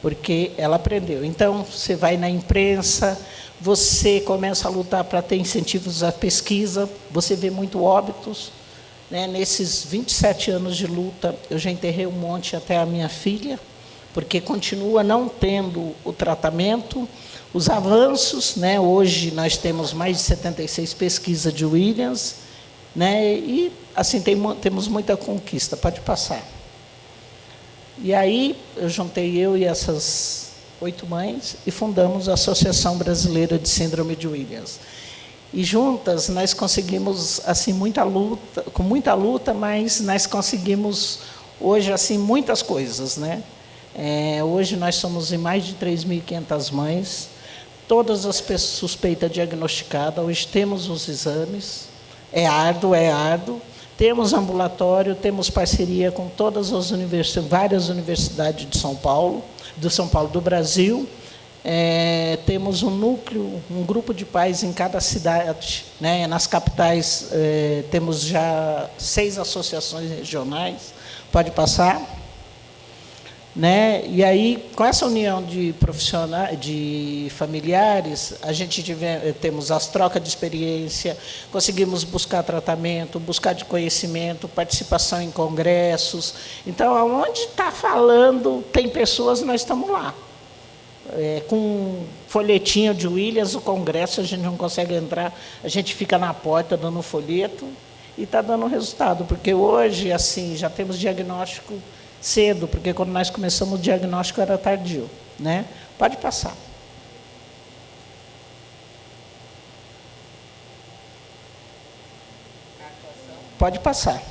porque ela aprendeu. Então, você vai na imprensa, você começa a lutar para ter incentivos à pesquisa, você vê muito óbitos. Nesses 27 anos de luta, eu já enterrei um monte até a minha filha, porque continua não tendo o tratamento, os avanços. Hoje nós temos mais de 76 pesquisas de Williams, e assim temos muita conquista. Pode passar. E aí eu juntei eu e essas 8 mães e fundamos a Associação Brasileira de Síndrome de Williams. E juntas nós conseguimos assim com muita luta, mas nós conseguimos hoje assim muitas coisas, hoje nós somos em mais de 3.500 mães, todas as pessoas suspeitas diagnosticadas. Hoje temos os exames. É árduo, Temos ambulatório, temos parceria com todas as várias universidades de São Paulo, do Brasil. Temos um núcleo, um grupo de pais em cada cidade, né? Nas capitais temos já 6 associações regionais. Pode passar. Né? E aí, com essa união de profissionais, de familiares, a gente temos as trocas de experiência, conseguimos buscar tratamento, buscar de conhecimento, participação em congressos. Então, aonde está falando, tem pessoas, nós estamos lá. Com folhetinho de Williams, o congresso, a gente não consegue entrar, a gente fica na porta dando folheto e está dando resultado, porque hoje, assim, já temos diagnóstico cedo, porque quando nós começamos o diagnóstico era tardio, né? Pode passar. Pode passar.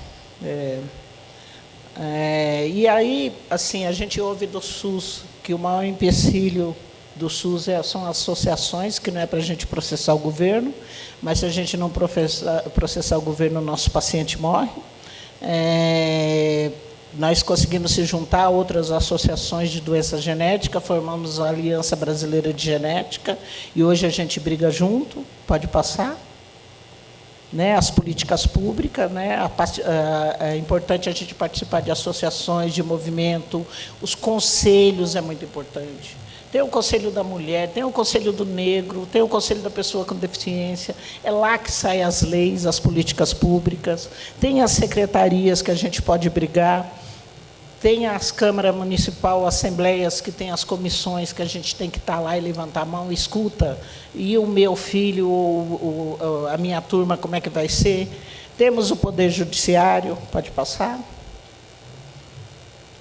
E aí, assim, a gente ouve do SUS que o maior empecilho do SUS são associações, que não é para a gente processar o governo, mas se a gente não processar o governo, o nosso paciente morre. Nós conseguimos se juntar a outras associações de doença genética, formamos a Aliança Brasileira de Genética, e hoje a gente briga junto, pode passar. Né, as políticas públicas, né, é importante a gente participar de associações, de movimento, os conselhos é muito importante. Tem o Conselho da Mulher, tem o Conselho do Negro, tem o Conselho da Pessoa com Deficiência, é lá que saem as leis, as políticas públicas, tem as secretarias que a gente pode brigar, tem as câmaras municipal, assembleias, que tem as comissões que a gente tem que estar lá e levantar a mão, escuta, e o meu filho, a minha turma, como é que vai ser? Temos o Poder Judiciário, pode passar.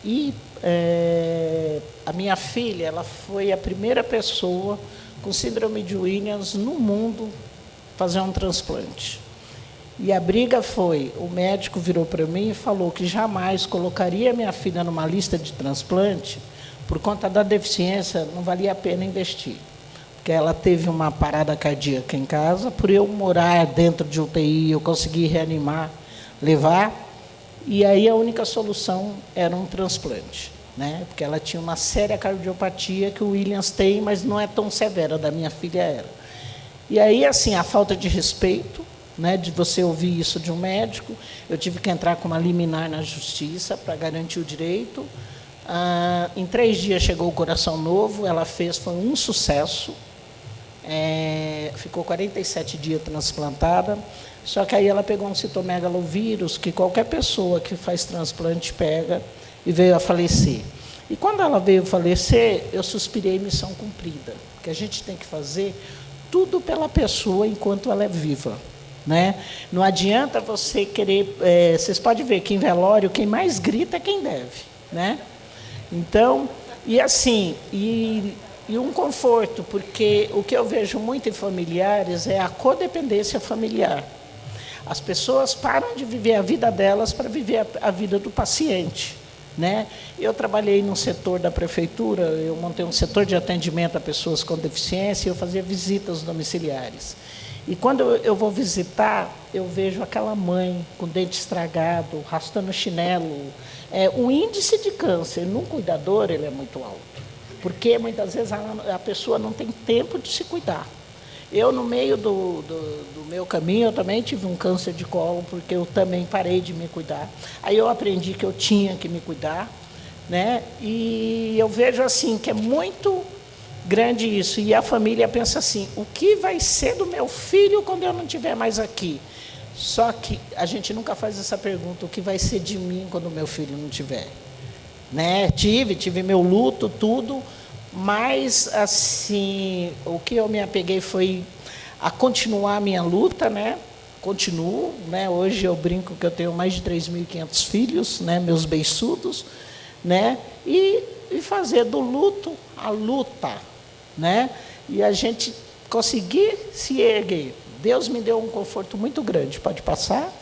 E a minha filha, ela foi a primeira pessoa com síndrome de Williams no mundo fazer um transplante. E a briga foi, o médico virou para mim e falou que jamais colocaria minha filha numa lista de transplante, por conta da deficiência, não valia a pena investir. Porque ela teve uma parada cardíaca em casa, por eu morar dentro de UTI, eu consegui reanimar, levar, e aí a única solução era um transplante, né? Porque ela tinha uma séria cardiopatia que o Williams tem, mas não é tão severa, da minha filha era. E aí, assim, a falta de respeito, né, de você ouvir isso de um médico, eu tive que entrar com uma liminar na justiça para garantir o direito. Em 3 dias chegou o Coração Novo, ela fez, foi um sucesso, ficou 47 dias transplantada, só que aí ela pegou um citomegalovírus, que qualquer pessoa que faz transplante pega, e veio a falecer. E quando ela veio falecer, eu suspirei missão cumprida, porque a gente tem que fazer tudo pela pessoa enquanto ela é viva. Né? Não adianta você querer... vocês podem ver que em velório quem mais grita é quem deve. Né? Então, e assim, e um conforto, porque o que eu vejo muito em familiares é a codependência familiar. As pessoas param de viver a vida delas para viver a vida do paciente. Né? Eu trabalhei no setor da prefeitura, eu montei um setor de atendimento a pessoas com deficiência, e eu fazia visitas domiciliares. E quando eu vou visitar, eu vejo aquela mãe com dente estragado, arrastando chinelo. O índice de câncer num cuidador ele é muito alto, porque muitas vezes a pessoa não tem tempo de se cuidar. Eu, no meio do meu caminho, eu também tive um câncer de colo, porque eu também parei de me cuidar. Aí eu aprendi que eu tinha que me cuidar, né? E eu vejo assim que é muito grande isso. E a família pensa assim, o que vai ser do meu filho quando eu não estiver mais aqui? Só que a gente nunca faz essa pergunta, o que vai ser de mim quando o meu filho não estiver? Né? Tive meu luto, tudo, mas assim, o que eu me apeguei foi a continuar a minha luta, né? Continuo, né? Hoje eu brinco que eu tenho mais de 3.500 filhos, né? Meus beiçudos, né? E fazer do luto a luta, né? E a gente conseguir se erguer. Deus me deu um conforto muito grande. Pode passar?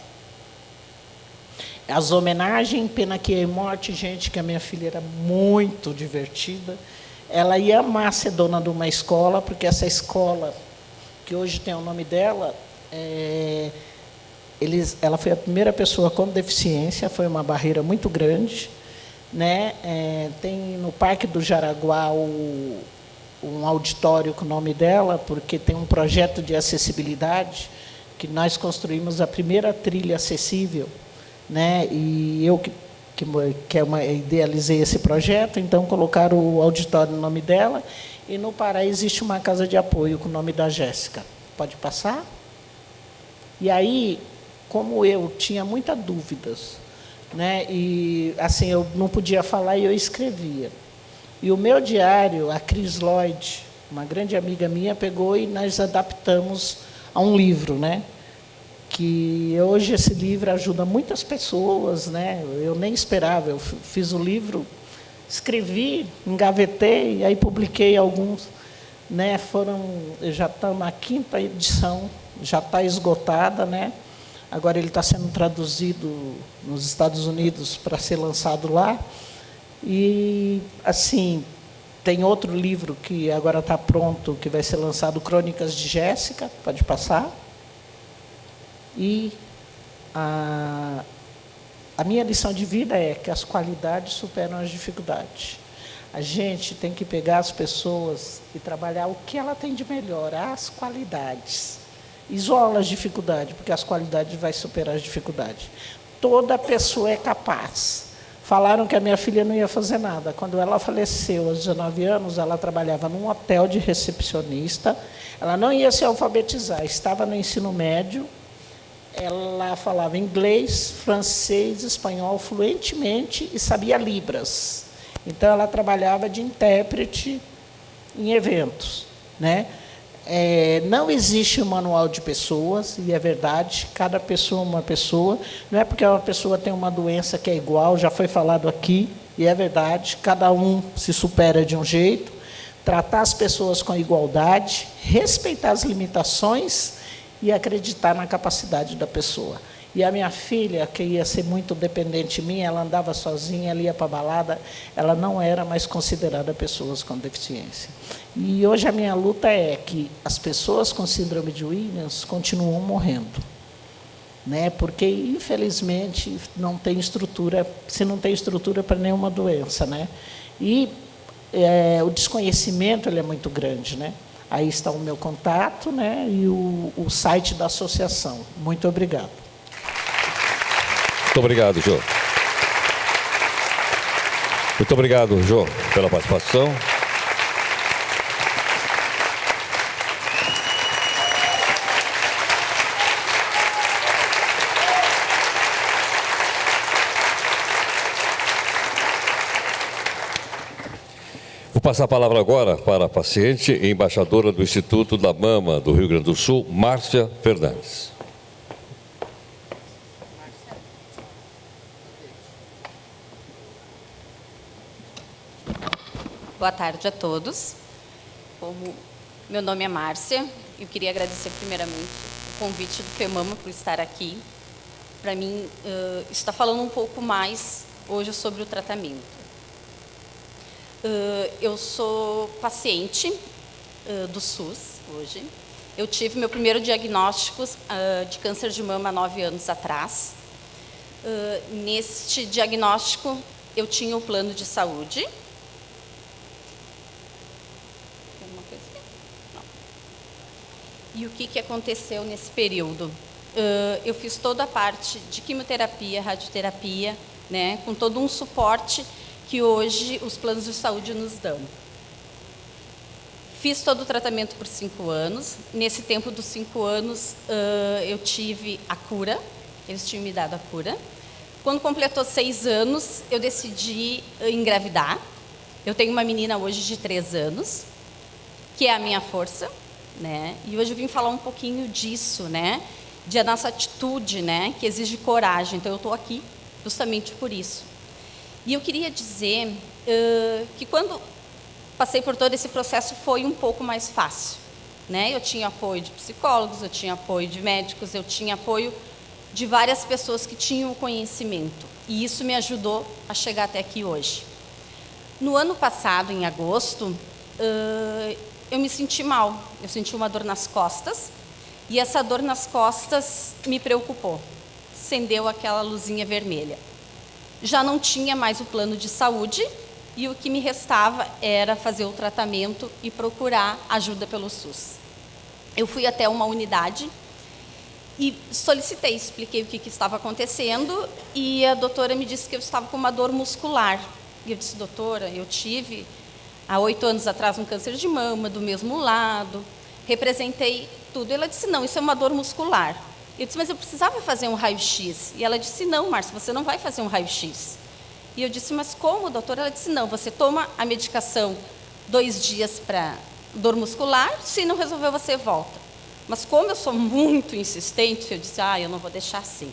As homenagens, pena que é morte, gente, que a minha filha era muito divertida. Ela ia amar ser dona de uma escola, porque essa escola, que hoje tem o nome dela, ela foi a primeira pessoa com deficiência, foi uma barreira muito grande, né? Tem no Parque do Jaraguá um auditório com o nome dela, porque tem um projeto de acessibilidade, que nós construímos a primeira trilha acessível, né? E eu idealizei esse projeto, então colocaram o auditório no nome dela, e no Pará existe uma casa de apoio com o nome da Jéssica. Pode passar? E aí, como eu tinha muitas dúvidas, né? E assim, eu não podia falar e eu escrevia. E o meu diário, a Cris Lloyd, uma grande amiga minha, pegou e nós adaptamos a um livro, né? Que hoje esse livro ajuda muitas pessoas, né? Eu nem esperava, eu fiz o livro, escrevi, engavetei, aí publiquei alguns, né? Já estamos na 5ª edição, já está esgotada, né? Agora ele está sendo traduzido nos Estados Unidos para ser lançado lá. E, assim, tem outro livro que agora está pronto, que vai ser lançado, Crônicas de Jéssica, pode passar. E a minha lição de vida é que as qualidades superam as dificuldades. A gente tem que pegar as pessoas e trabalhar o que ela tem de melhor, as qualidades. Isola as dificuldades, porque as qualidades vão superar as dificuldades. Toda pessoa é capaz. Falaram que a minha filha não ia fazer nada. Quando ela faleceu, aos 19 anos, ela trabalhava num hotel de recepcionista. Ela não ia se alfabetizar, estava no ensino médio. Ela falava inglês, francês, espanhol fluentemente e sabia Libras. Então, ela trabalhava de intérprete em eventos, né? Não existe um manual de pessoas, e é verdade, cada pessoa é uma pessoa. Não é porque uma pessoa tem uma doença que é igual, já foi falado aqui, e é verdade, cada um se supera de um jeito. Tratar as pessoas com igualdade, respeitar as limitações e acreditar na capacidade da pessoa. E a minha filha, que ia ser muito dependente de mim, ela andava sozinha, ela ia para a balada, ela não era mais considerada pessoas com deficiência. E hoje a minha luta é que as pessoas com síndrome de Williams continuam morrendo, né? Porque, infelizmente, não tem estrutura, se não tem estrutura para nenhuma doença, né? E o desconhecimento ele é muito grande, né? Aí está o meu contato, né? E o site da associação. Muito obrigado.
Muito obrigado, Jô. Muito obrigado, Jô, pela participação. Vou passar a palavra agora para a paciente e embaixadora do Instituto da Mama do Rio Grande do Sul, Márcia Fernandes.
Boa tarde a todos. Meu nome é Márcia, eu queria agradecer primeiramente o convite do FEMAMA por estar aqui. Para mim, está falando um pouco mais hoje sobre o tratamento. Eu sou paciente do SUS hoje. Eu tive meu primeiro diagnóstico de câncer de mama há 9 anos atrás. Neste diagnóstico, eu tinha o plano de saúde. E o que aconteceu nesse período? Eu fiz toda a parte de quimioterapia, radioterapia, né, com todo um suporte que hoje os planos de saúde nos dão. Fiz todo o tratamento por 5 anos. Nesse tempo dos 5 anos, eu tive a cura, eles tinham me dado a cura. Quando completou 6 anos, eu decidi engravidar. Eu tenho uma menina hoje de 3 anos, que é a minha força. Né? E hoje eu vim falar um pouquinho disso, né? De nossa atitude, né? Que exige coragem. Então, eu estou aqui justamente por isso. E eu queria dizer que quando passei por todo esse processo foi um pouco mais fácil, né? Eu tinha apoio de psicólogos, eu tinha apoio de médicos, eu tinha apoio de várias pessoas que tinham o conhecimento. E isso me ajudou a chegar até aqui hoje. No ano passado, em agosto, eu me senti mal, eu senti uma dor nas costas E essa dor nas costas me preocupou. Acendeu aquela luzinha vermelha. Já não tinha mais o plano de saúde e o que me restava era fazer o tratamento e procurar ajuda pelo SUS. Eu fui até uma unidade e solicitei, expliquei o que estava acontecendo e a doutora me disse que eu estava com uma dor muscular. E eu disse, doutora, eu tive há 8 anos atrás um câncer de mama do mesmo lado, representei tudo. Ela disse, não, isso é uma dor muscular. Eu disse, mas eu precisava fazer um raio-x. E ela disse, não, Márcia, você não vai fazer um raio-x. E eu disse, mas como, doutora? Ela disse, não, você toma a medicação 2 dias para dor muscular, se não resolver, você volta. Mas como eu sou muito insistente, eu disse, eu não vou deixar assim.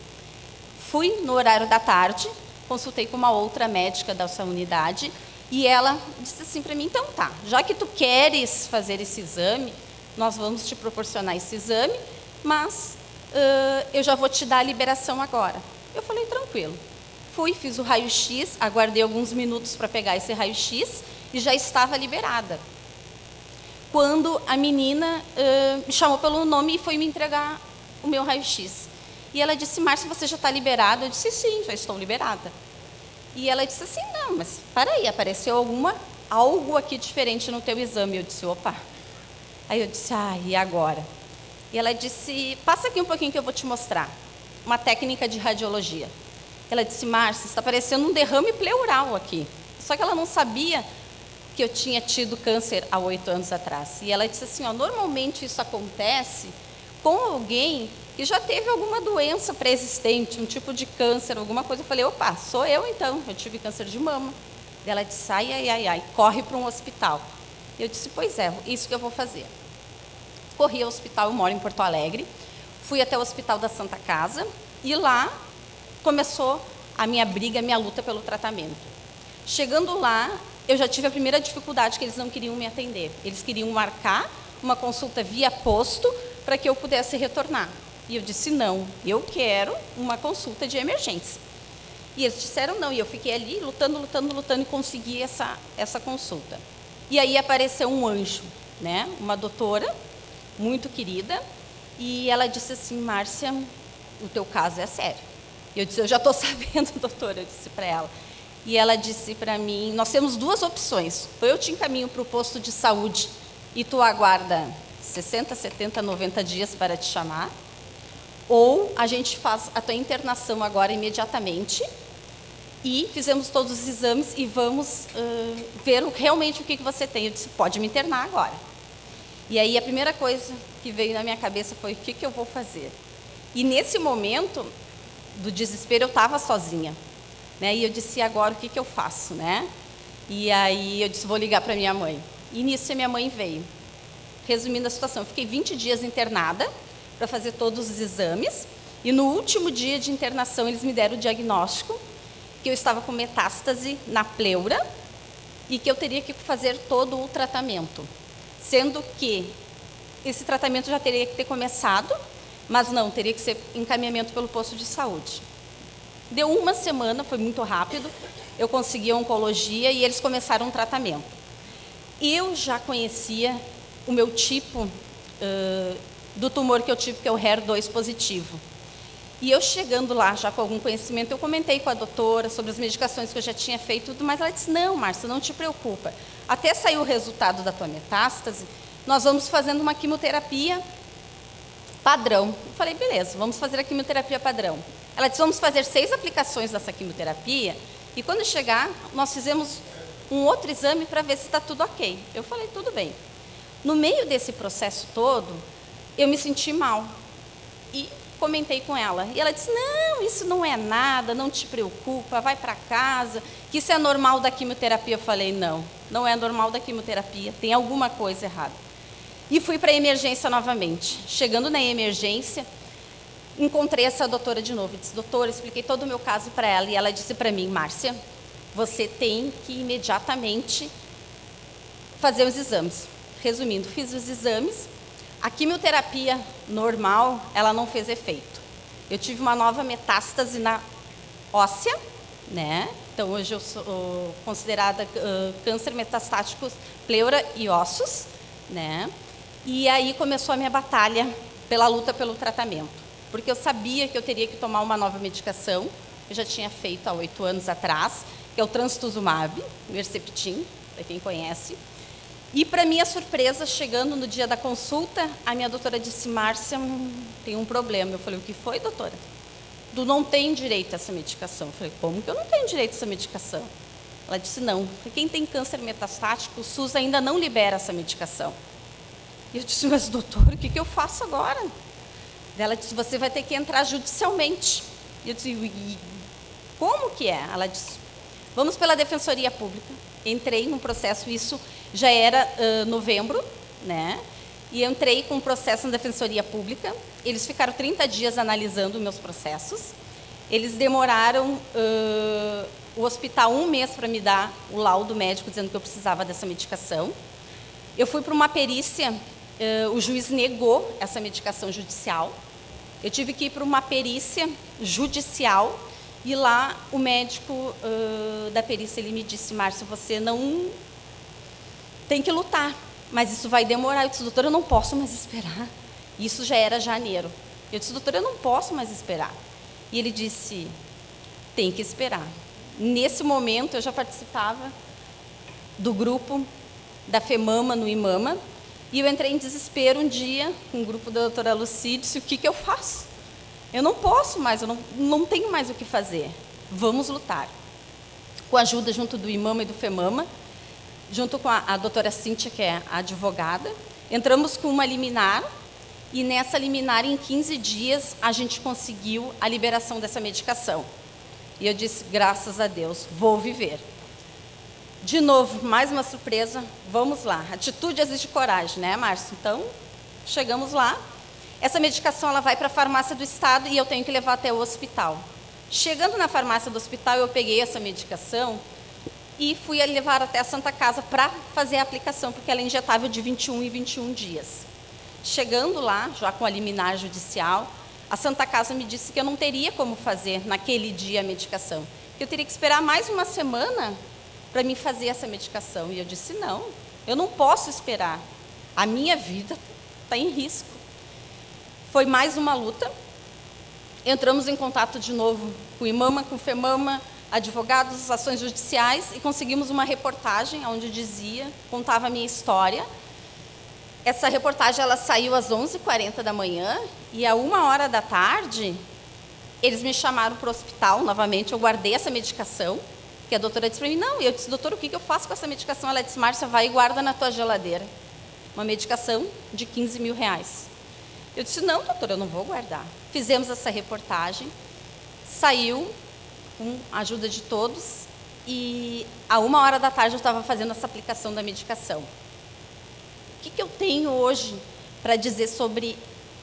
Fui no horário da tarde, consultei com uma outra médica dessa unidade, e ela disse assim para mim, então tá, já que tu queres fazer esse exame, nós vamos te proporcionar esse exame, mas eu já vou te dar a liberação agora. Eu falei, tranquilo. Fui, fiz o raio-x, aguardei alguns minutos para pegar esse raio-x e já estava liberada. Quando a menina me chamou pelo nome e foi me entregar o meu raio-x. E ela disse, Márcia, você já está liberada? Eu disse, sim, já estou liberada. E ela disse assim, não, mas para aí, apareceu algo aqui diferente no teu exame. Eu disse, opa. Aí eu disse, e agora? E ela disse, passa aqui um pouquinho que eu vou te mostrar. Uma técnica de radiologia. Ela disse, Márcia, está parecendo um derrame pleural aqui. Só que ela não sabia que eu tinha tido câncer há 8 anos atrás. E ela disse assim, normalmente isso acontece com alguém que já teve alguma doença pré-existente, um tipo de câncer, alguma coisa. Eu falei, opa, sou eu então, eu tive câncer de mama. E ela disse, ai, corre para um hospital. Eu disse, pois é, isso que eu vou fazer. Corri ao hospital, eu moro em Porto Alegre, fui até o Hospital da Santa Casa e lá começou a minha briga, a minha luta pelo tratamento. Chegando lá, eu já tive a primeira dificuldade, que eles não queriam me atender. Eles queriam marcar uma consulta via posto para que eu pudesse retornar. E eu disse, não, eu quero uma consulta de emergência. E eles disseram não, e eu fiquei ali lutando e consegui essa consulta. E aí apareceu um anjo, né? Uma doutora muito querida, e ela disse assim, Márcia, o teu caso é sério. E eu disse, eu já estou sabendo, doutora, eu disse para ela. E ela disse para mim, nós temos 2 opções, ou eu te encaminho para o posto de saúde e tu aguarda 60, 70, 90 dias para te chamar, ou a gente faz a tua internação agora imediatamente e fizemos todos os exames e vamos ver realmente o que você tem. Eu disse, pode me internar agora. E aí a primeira coisa que veio na minha cabeça foi, o que eu vou fazer? E nesse momento do desespero eu estava sozinha, né? E eu disse, agora o que eu faço, né? E aí eu disse, vou ligar para minha mãe. E nisso a minha mãe veio. Resumindo a situação, eu fiquei 20 dias internada para fazer todos os exames, e no último dia de internação eles me deram o diagnóstico que eu estava com metástase na pleura e que eu teria que fazer todo o tratamento, sendo que esse tratamento já teria que ter começado, mas não, teria que ser encaminhamento pelo posto de saúde. Deu 1 semana, foi muito rápido, eu consegui a oncologia e eles começaram um tratamento. Eu já conhecia o meu tipo do tumor que eu tive, que é o HER2 positivo. E eu chegando lá, já com algum conhecimento, eu comentei com a doutora sobre as medicações que eu já tinha feito, tudo, mas ela disse, não, Márcia, não te preocupa. Até sair o resultado da tua metástase, nós vamos fazendo uma quimioterapia padrão. Eu falei, beleza, vamos fazer a quimioterapia padrão. Ela disse, vamos fazer 6 aplicações dessa quimioterapia, e quando chegar, nós fizemos um outro exame para ver se está tudo ok. Eu falei, tudo bem. No meio desse processo todo, eu me senti mal. E comentei com ela. E ela disse, não, isso não é nada, não te preocupa, vai para casa, que isso é normal da quimioterapia. Eu falei, não, não é normal da quimioterapia, tem alguma coisa errada. E fui para a emergência novamente. Chegando na emergência, encontrei essa doutora de novo. Disse, doutora, expliquei todo o meu caso para ela. E ela disse para mim, Márcia, você tem que imediatamente fazer os exames. Resumindo, fiz os exames. A quimioterapia normal, ela não fez efeito. Eu tive uma nova metástase na óssea, né? Então, hoje eu sou considerada câncer metastático, pleura e ossos, né? E aí começou a minha batalha pela luta pelo tratamento, porque eu sabia que eu teria que tomar uma nova medicação, que eu já tinha feito há 8 anos atrás, que é o trastuzumab, o Herceptin, para quem conhece. E, para minha surpresa, chegando no dia da consulta, a minha doutora disse: Márcia, tem um problema. Eu falei: o que foi, doutora? Tu não tem direito a essa medicação. Eu falei: como que eu não tenho direito a essa medicação? Ela disse: não, quem tem câncer metastático, o SUS ainda não libera essa medicação. E eu disse: mas doutora, o que eu faço agora? Ela disse: você vai ter que entrar judicialmente. E eu disse: e como que é? Ela disse: vamos pela Defensoria Pública. Entrei num processo, isso já era novembro, né? E entrei com um processo na Defensoria Pública. Eles ficaram 30 dias analisando meus processos. Eles demoraram o hospital 1 mês para me dar o laudo médico dizendo que eu precisava dessa medicação. Eu fui para uma perícia, o juiz negou essa medicação judicial. Eu tive que ir para uma perícia judicial e lá o médico da perícia, ele me disse: Márcia, você não tem que lutar, mas isso vai demorar. Eu disse: doutora, eu não posso mais esperar. Isso já era janeiro. Eu disse: doutora, eu não posso mais esperar. E ele disse: tem que esperar. Nesse momento, eu já participava do grupo da FEMAMA no IMAMA, e eu entrei em desespero um dia, com o grupo da doutora Lucy, disse: o que eu faço? Eu não posso mais, eu não tenho mais o que fazer. Vamos lutar. Com a ajuda junto do IMAMA e do FEMAMA, junto com a doutora Cíntia, que é a advogada, entramos com uma liminar, e nessa liminar, em 15 dias, a gente conseguiu a liberação dessa medicação. E eu disse: graças a Deus, vou viver. De novo, mais uma surpresa, vamos lá. Atitude exige coragem, né, Márcio? Então, chegamos lá. Essa medicação ela vai para a farmácia do estado e eu tenho que levar até o hospital. Chegando na farmácia do hospital, eu peguei essa medicação e fui levar até a Santa Casa para fazer a aplicação, porque ela é injetável de 21 em 21 dias. Chegando lá, já com a liminar judicial, a Santa Casa me disse que eu não teria como fazer naquele dia a medicação, que eu teria que esperar mais uma semana para me fazer essa medicação. E eu disse: não, eu não posso esperar. A minha vida está em risco. Foi mais uma luta. Entramos em contato de novo com o IMAMA, com o FEMAMA, advogados, ações judiciais, e conseguimos uma reportagem onde contava a minha história. Essa reportagem ela saiu às 11h40 da manhã, e à 1h da tarde, eles me chamaram para o hospital novamente. Eu guardei essa medicação, que a doutora disse para mim: não. E eu disse: doutora, o que eu faço com essa medicação? Ela disse: Márcia, vai e guarda na tua geladeira. Uma medicação de R$15 mil. Eu disse: não, doutora, eu não vou guardar. Fizemos essa reportagem, saiu com a ajuda de todos, e à 1h da tarde eu estava fazendo essa aplicação da medicação. O que eu tenho hoje para dizer sobre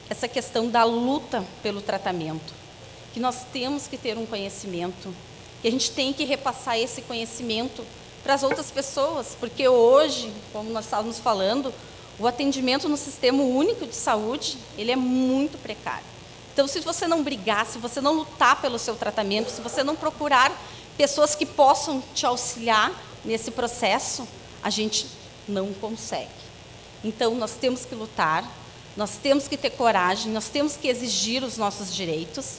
essa questão da luta pelo tratamento? Que nós temos que ter um conhecimento, que a gente tem que repassar esse conhecimento para as outras pessoas, porque hoje, como nós estávamos falando, o atendimento no Sistema Único de Saúde, ele é muito precário. Então, se você não brigar, se você não lutar pelo seu tratamento, se você não procurar pessoas que possam te auxiliar nesse processo, a gente não consegue. Então, nós temos que lutar, nós temos que ter coragem, nós temos que exigir os nossos direitos,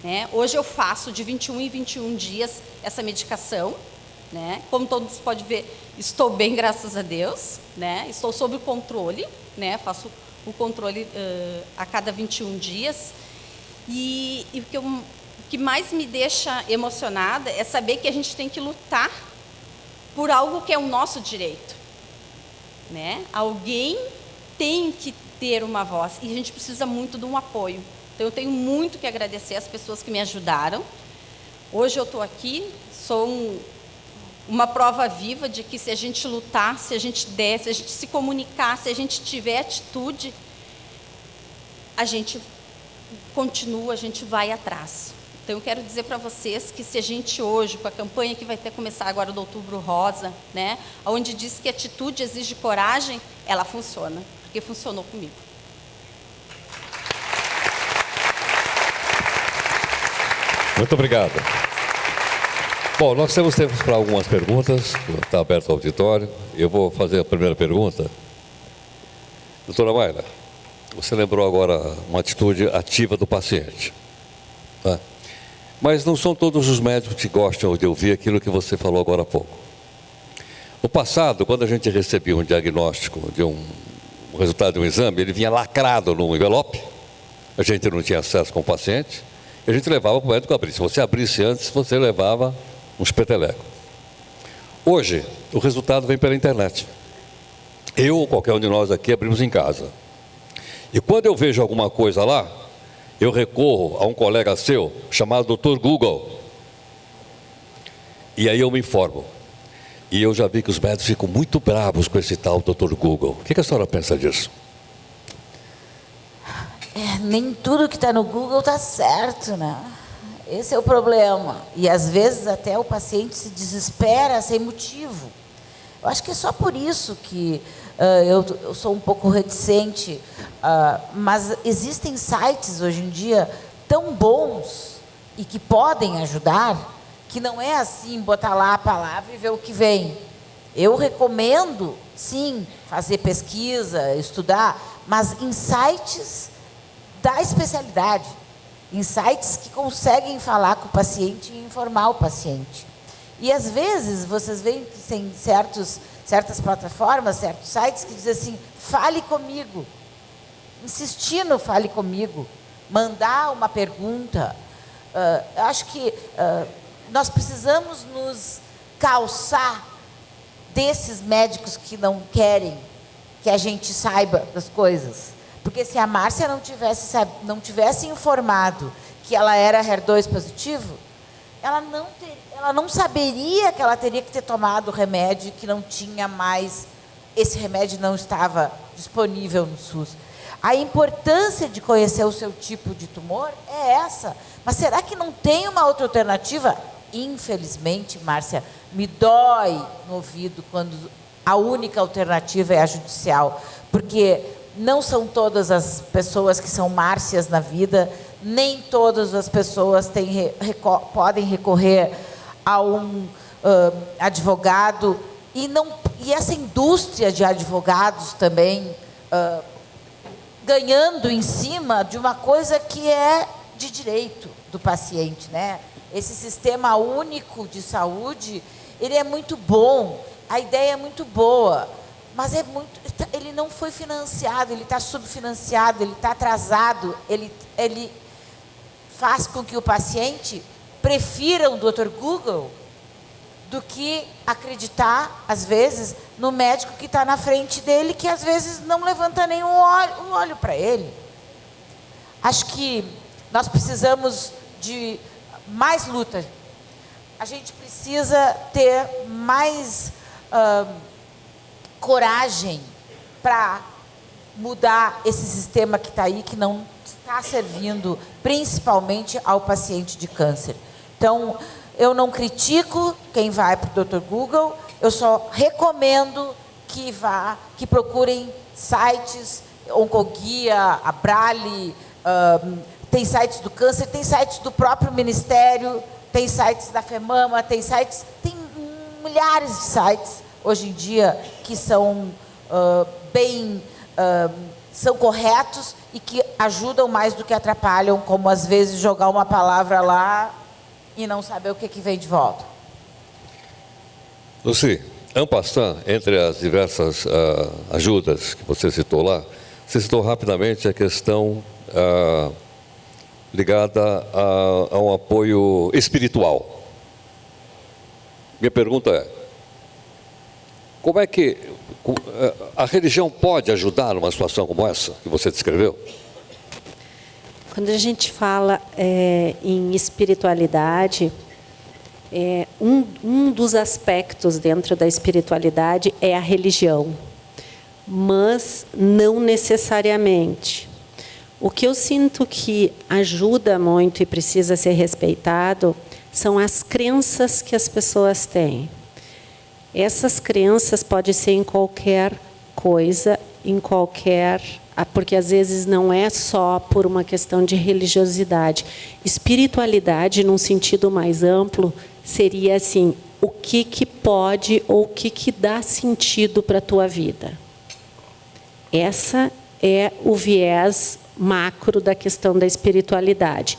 né? Hoje eu faço de 21 em 21 dias essa medicação, né? Como todos podem ver, estou bem, graças a Deus, né? Estou sob controle, né? Faço o controle a cada 21 dias. E o que mais me deixa emocionada é saber que a gente tem que lutar por algo que é o nosso direito, né? Alguém tem que ter uma voz, e a gente precisa muito de um apoio. Então, eu tenho muito que agradecer às pessoas que me ajudaram. Hoje eu estou aqui, sou uma prova viva de que se a gente lutar, se a gente der, se a gente se comunicar, se a gente tiver atitude, a gente continua, a gente vai atrás. Então, eu quero dizer para vocês que se a gente hoje, com a campanha que vai começar agora do Outubro Rosa, né, onde diz que atitude exige coragem, ela funciona, porque funcionou comigo.
Muito obrigado. Bom, nós temos tempo para algumas perguntas, está aberto o auditório. Eu vou fazer a primeira pergunta. Doutora Mayra, Você lembrou agora uma atitude ativa do paciente. Tá? Mas não são todos os médicos que gostam de ouvir aquilo que você falou agora há pouco. No passado, quando a gente recebia um diagnóstico de um resultado de um exame, ele vinha lacrado num envelope, a gente não tinha acesso com o paciente, e a gente levava para o médico abrir. Se você abrisse antes, você levava uns petelecos. Hoje, o resultado vem pela internet. Eu ou qualquer um de nós aqui abrimos em casa. E quando eu vejo alguma coisa lá, eu recorro a um colega seu, chamado Dr. Google. E aí eu me informo. E eu já vi que os médicos ficam muito bravos com esse tal Dr. Google. O que a senhora pensa disso?
Nem tudo que está no Google está certo, né? Esse é o problema. E às vezes até o paciente se desespera sem motivo. Eu acho que é só por isso que eu sou um pouco reticente, mas existem sites hoje em dia tão bons e que podem ajudar, que não é assim botar lá a palavra e ver o que vem. Eu recomendo, sim, fazer pesquisa, estudar, mas em sites da especialidade, em sites que conseguem falar com o paciente e informar o paciente. E às vezes vocês veem que tem certas plataformas, certos sites que dizem assim, fale comigo, insistir no fale comigo, mandar uma pergunta. Eu acho que nós precisamos nos calçar desses médicos que não querem que a gente saiba das coisas. Porque se a Márcia não tivesse informado que ela era HER2 positivo, ela não saberia que ela teria que ter tomado o remédio, que não tinha mais, esse remédio não estava disponível no SUS. A importância de conhecer o seu tipo de tumor é essa. Mas será que não tem uma outra alternativa? Infelizmente, Márcia, me dói no ouvido quando a única alternativa é a judicial. Porque não são todas as pessoas que são Márcias na vida, nem todas as pessoas podem recorrer a um advogado, e essa indústria de advogados também ganhando em cima de uma coisa que é de direito do paciente, né? Esse sistema único de saúde, ele é muito bom, a ideia é muito boa, mas ele não foi financiado, ele está subfinanciado, ele está atrasado, ele faz com que o paciente prefira o Dr. Google do que acreditar, às vezes, no médico que está na frente dele, que às vezes não levanta nem um olho para ele. Acho que nós precisamos de mais luta. A gente precisa ter mais coragem para mudar esse sistema que está aí, que não está servindo principalmente ao paciente de câncer. Então, eu não critico quem vai para o Dr. Google, eu só recomendo que procurem sites, Oncoguia, Abrale, tem sites do câncer, tem sites do próprio Ministério, tem sites da FEMAMA, tem milhares de sites hoje em dia que são são corretos e que ajudam mais do que atrapalham, como às vezes jogar uma palavra lá e não saber o que vem de volta.
Lucy, en passant, entre as diversas ajudas que você citou lá, você citou rapidamente a questão ligada a um apoio espiritual. Minha pergunta é, como é que a religião pode ajudar numa situação como essa que você descreveu?
Quando a gente fala em espiritualidade, um dos aspectos dentro da espiritualidade é a religião, mas não necessariamente. O que eu sinto que ajuda muito e precisa ser respeitado são as crenças que as pessoas têm. Essas crenças podem ser em qualquer coisa, porque às vezes não é só por uma questão de religiosidade. Espiritualidade, num sentido mais amplo, seria assim, o que pode ou o que dá sentido para a tua vida. Essa é o viés macro da questão da espiritualidade.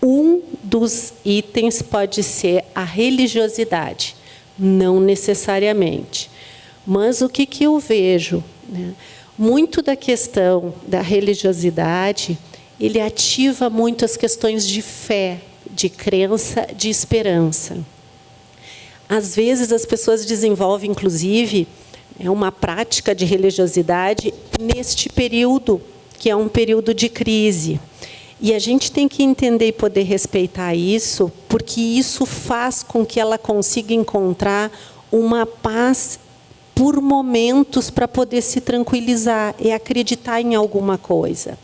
Um dos itens pode ser a religiosidade, não necessariamente. Mas o que eu vejo, né? Muito da questão da religiosidade, ele ativa muito as questões de fé, de crença, de esperança. Às vezes as pessoas desenvolvem, inclusive, uma prática de religiosidade neste período, que é um período de crise. E a gente tem que entender e poder respeitar isso, porque isso faz com que ela consiga encontrar uma paz por momentos para poder se tranquilizar e acreditar em alguma coisa.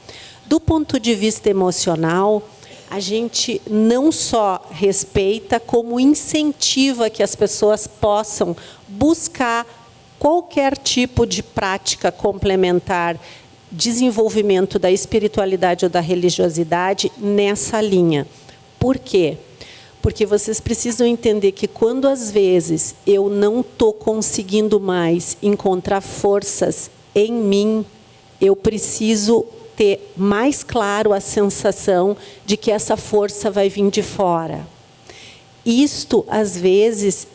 Do ponto de vista emocional, a gente não só respeita, como incentiva que as pessoas possam buscar qualquer tipo de prática complementar, desenvolvimento da espiritualidade ou da religiosidade nessa linha. Por quê? Porque vocês precisam entender que quando, às vezes, eu não estou conseguindo mais encontrar forças em mim, eu preciso ter mais claro a sensação de que essa força vai vir de fora. Isto, às vezes,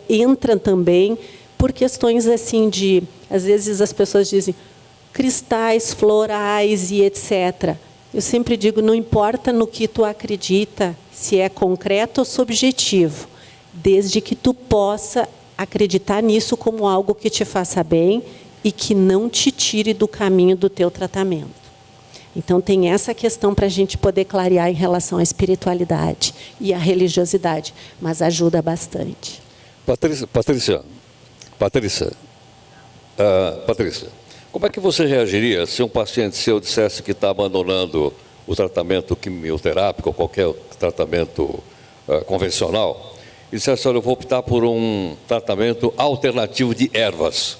entra também por questões assim de... Às vezes as pessoas dizem cristais, florais e etc. Eu sempre digo, não importa no que tu acredita, se é concreto ou subjetivo, desde que tu possa acreditar nisso como algo que te faça bem e que não te tire do caminho do teu tratamento. Então, tem essa questão para a gente poder clarear em relação à espiritualidade e à religiosidade, mas ajuda bastante.
Patrícia, como é que você reagiria se um paciente seu dissesse que está abandonando o tratamento quimioterápico ou qualquer tratamento convencional e dissesse, olha, eu vou optar por um tratamento alternativo de ervas?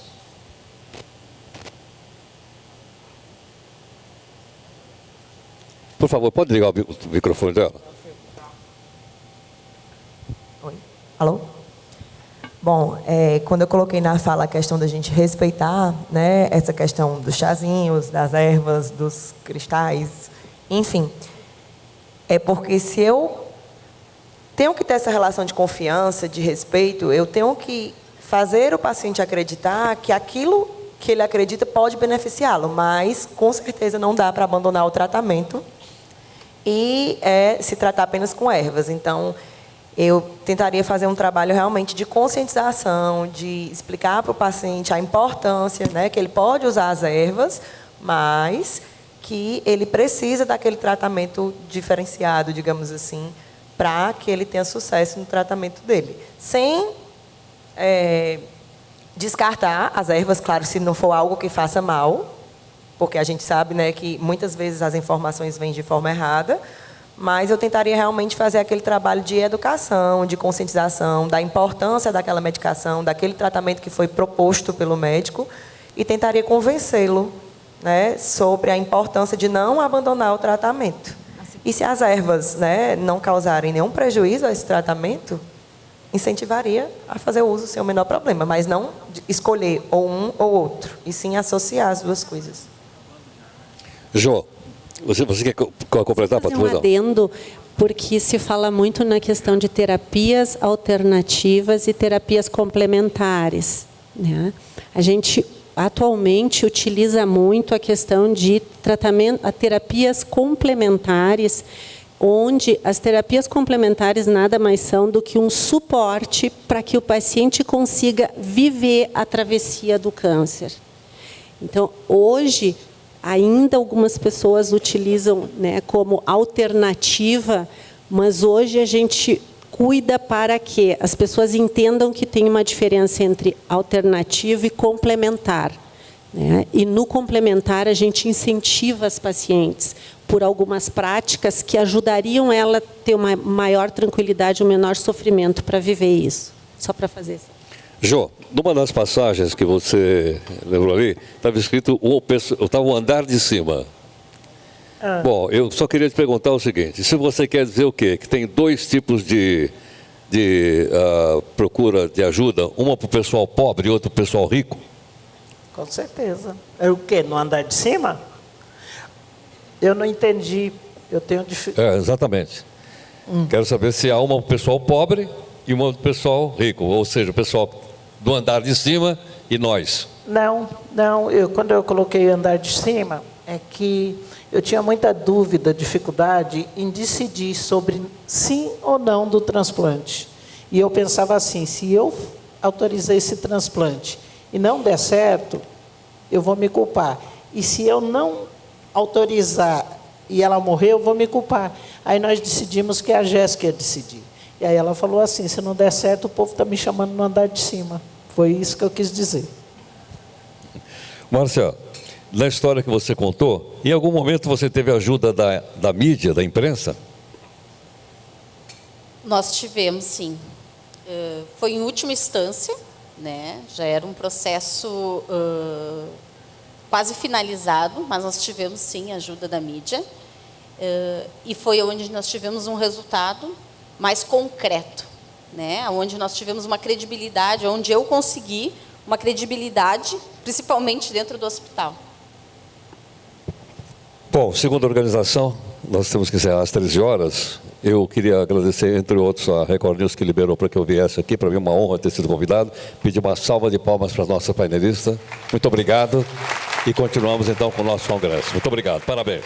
Por favor, pode ligar o microfone dela?
Oi. Alô? Bom, quando eu coloquei na fala a questão da gente respeitar, né, essa questão dos chazinhos, das ervas, dos cristais, enfim, é porque se eu tenho que ter essa relação de confiança, de respeito, eu tenho que fazer o paciente acreditar que aquilo que ele acredita pode beneficiá-lo, mas com certeza não dá para abandonar o tratamento e se tratar apenas com ervas. Então, eu tentaria fazer um trabalho realmente de conscientização, de explicar para o paciente a importância, né, que ele pode usar as ervas, mas que ele precisa daquele tratamento diferenciado, digamos assim, para que ele tenha sucesso no tratamento dele. Sem descartar as ervas, claro, se não for algo que faça mal, porque a gente sabe, né, que muitas vezes as informações vêm de forma errada, mas eu tentaria realmente fazer aquele trabalho de educação, de conscientização, da importância daquela medicação, daquele tratamento que foi proposto pelo médico, e tentaria convencê-lo, né, sobre a importância de não abandonar o tratamento. E se as ervas, né, não causarem nenhum prejuízo a esse tratamento, incentivaria a fazer o uso sem o menor problema, mas não escolher ou um ou outro, e sim associar as duas coisas.
Jô, você quer completar,
Patrícia? Um adendo, porque se fala muito na questão de terapias alternativas e terapias complementares, né? A gente atualmente utiliza muito a questão de tratamento, a terapias complementares, onde as terapias complementares nada mais são do que um suporte para que o paciente consiga viver a travessia do câncer. Então, hoje, ainda algumas pessoas utilizam, né, como alternativa, mas hoje a gente cuida para que as pessoas entendam que tem uma diferença entre alternativo e complementar, né? E no complementar a gente incentiva as pacientes por algumas práticas que ajudariam ela a ter uma maior tranquilidade, um menor sofrimento para viver isso. Só para fazer isso.
Jô, numa das passagens que você lembrou ali, estava escrito o andar de cima. Bom, eu só queria te perguntar o seguinte, se você quer dizer o quê? Que tem dois tipos de procura de ajuda, uma para o pessoal pobre e outra para o pessoal rico?
Com certeza. É o quê? No andar de cima? Eu não entendi. Eu tenho dificuldade.
Exatamente. Quero saber se há um pessoal pobre e um pessoal rico, ou seja, o pessoal do andar de cima e nós.
Não. Quando eu coloquei andar de cima, é que eu tinha muita dúvida, dificuldade em decidir sobre sim ou não do transplante. E eu pensava assim, se eu autorizei esse transplante e não der certo, eu vou me culpar. E se eu não autorizar e ela morrer, eu vou me culpar. Aí nós decidimos que a Jéssica ia decidir. E aí ela falou assim, se não der certo, o povo está me chamando no andar de cima. Foi isso que eu quis dizer.
Márcia, na história que você contou, em algum momento você teve ajuda da mídia, da imprensa?
Nós tivemos, sim. Foi em última instância, né? Já era um processo quase finalizado, mas nós tivemos, sim, a ajuda da mídia. E foi onde nós tivemos um resultado mais concreto, né? Onde nós tivemos uma credibilidade, onde eu consegui uma credibilidade, principalmente dentro do hospital.
Bom, segundo a organização, nós temos que encerrar às 13 horas. Eu queria agradecer, entre outros, a Record News que liberou para que eu viesse aqui. Para mim é uma honra ter sido convidado. Pedir uma salva de palmas para a nossa painelista. Muito obrigado. E continuamos então com o nosso congresso. Muito obrigado. Parabéns.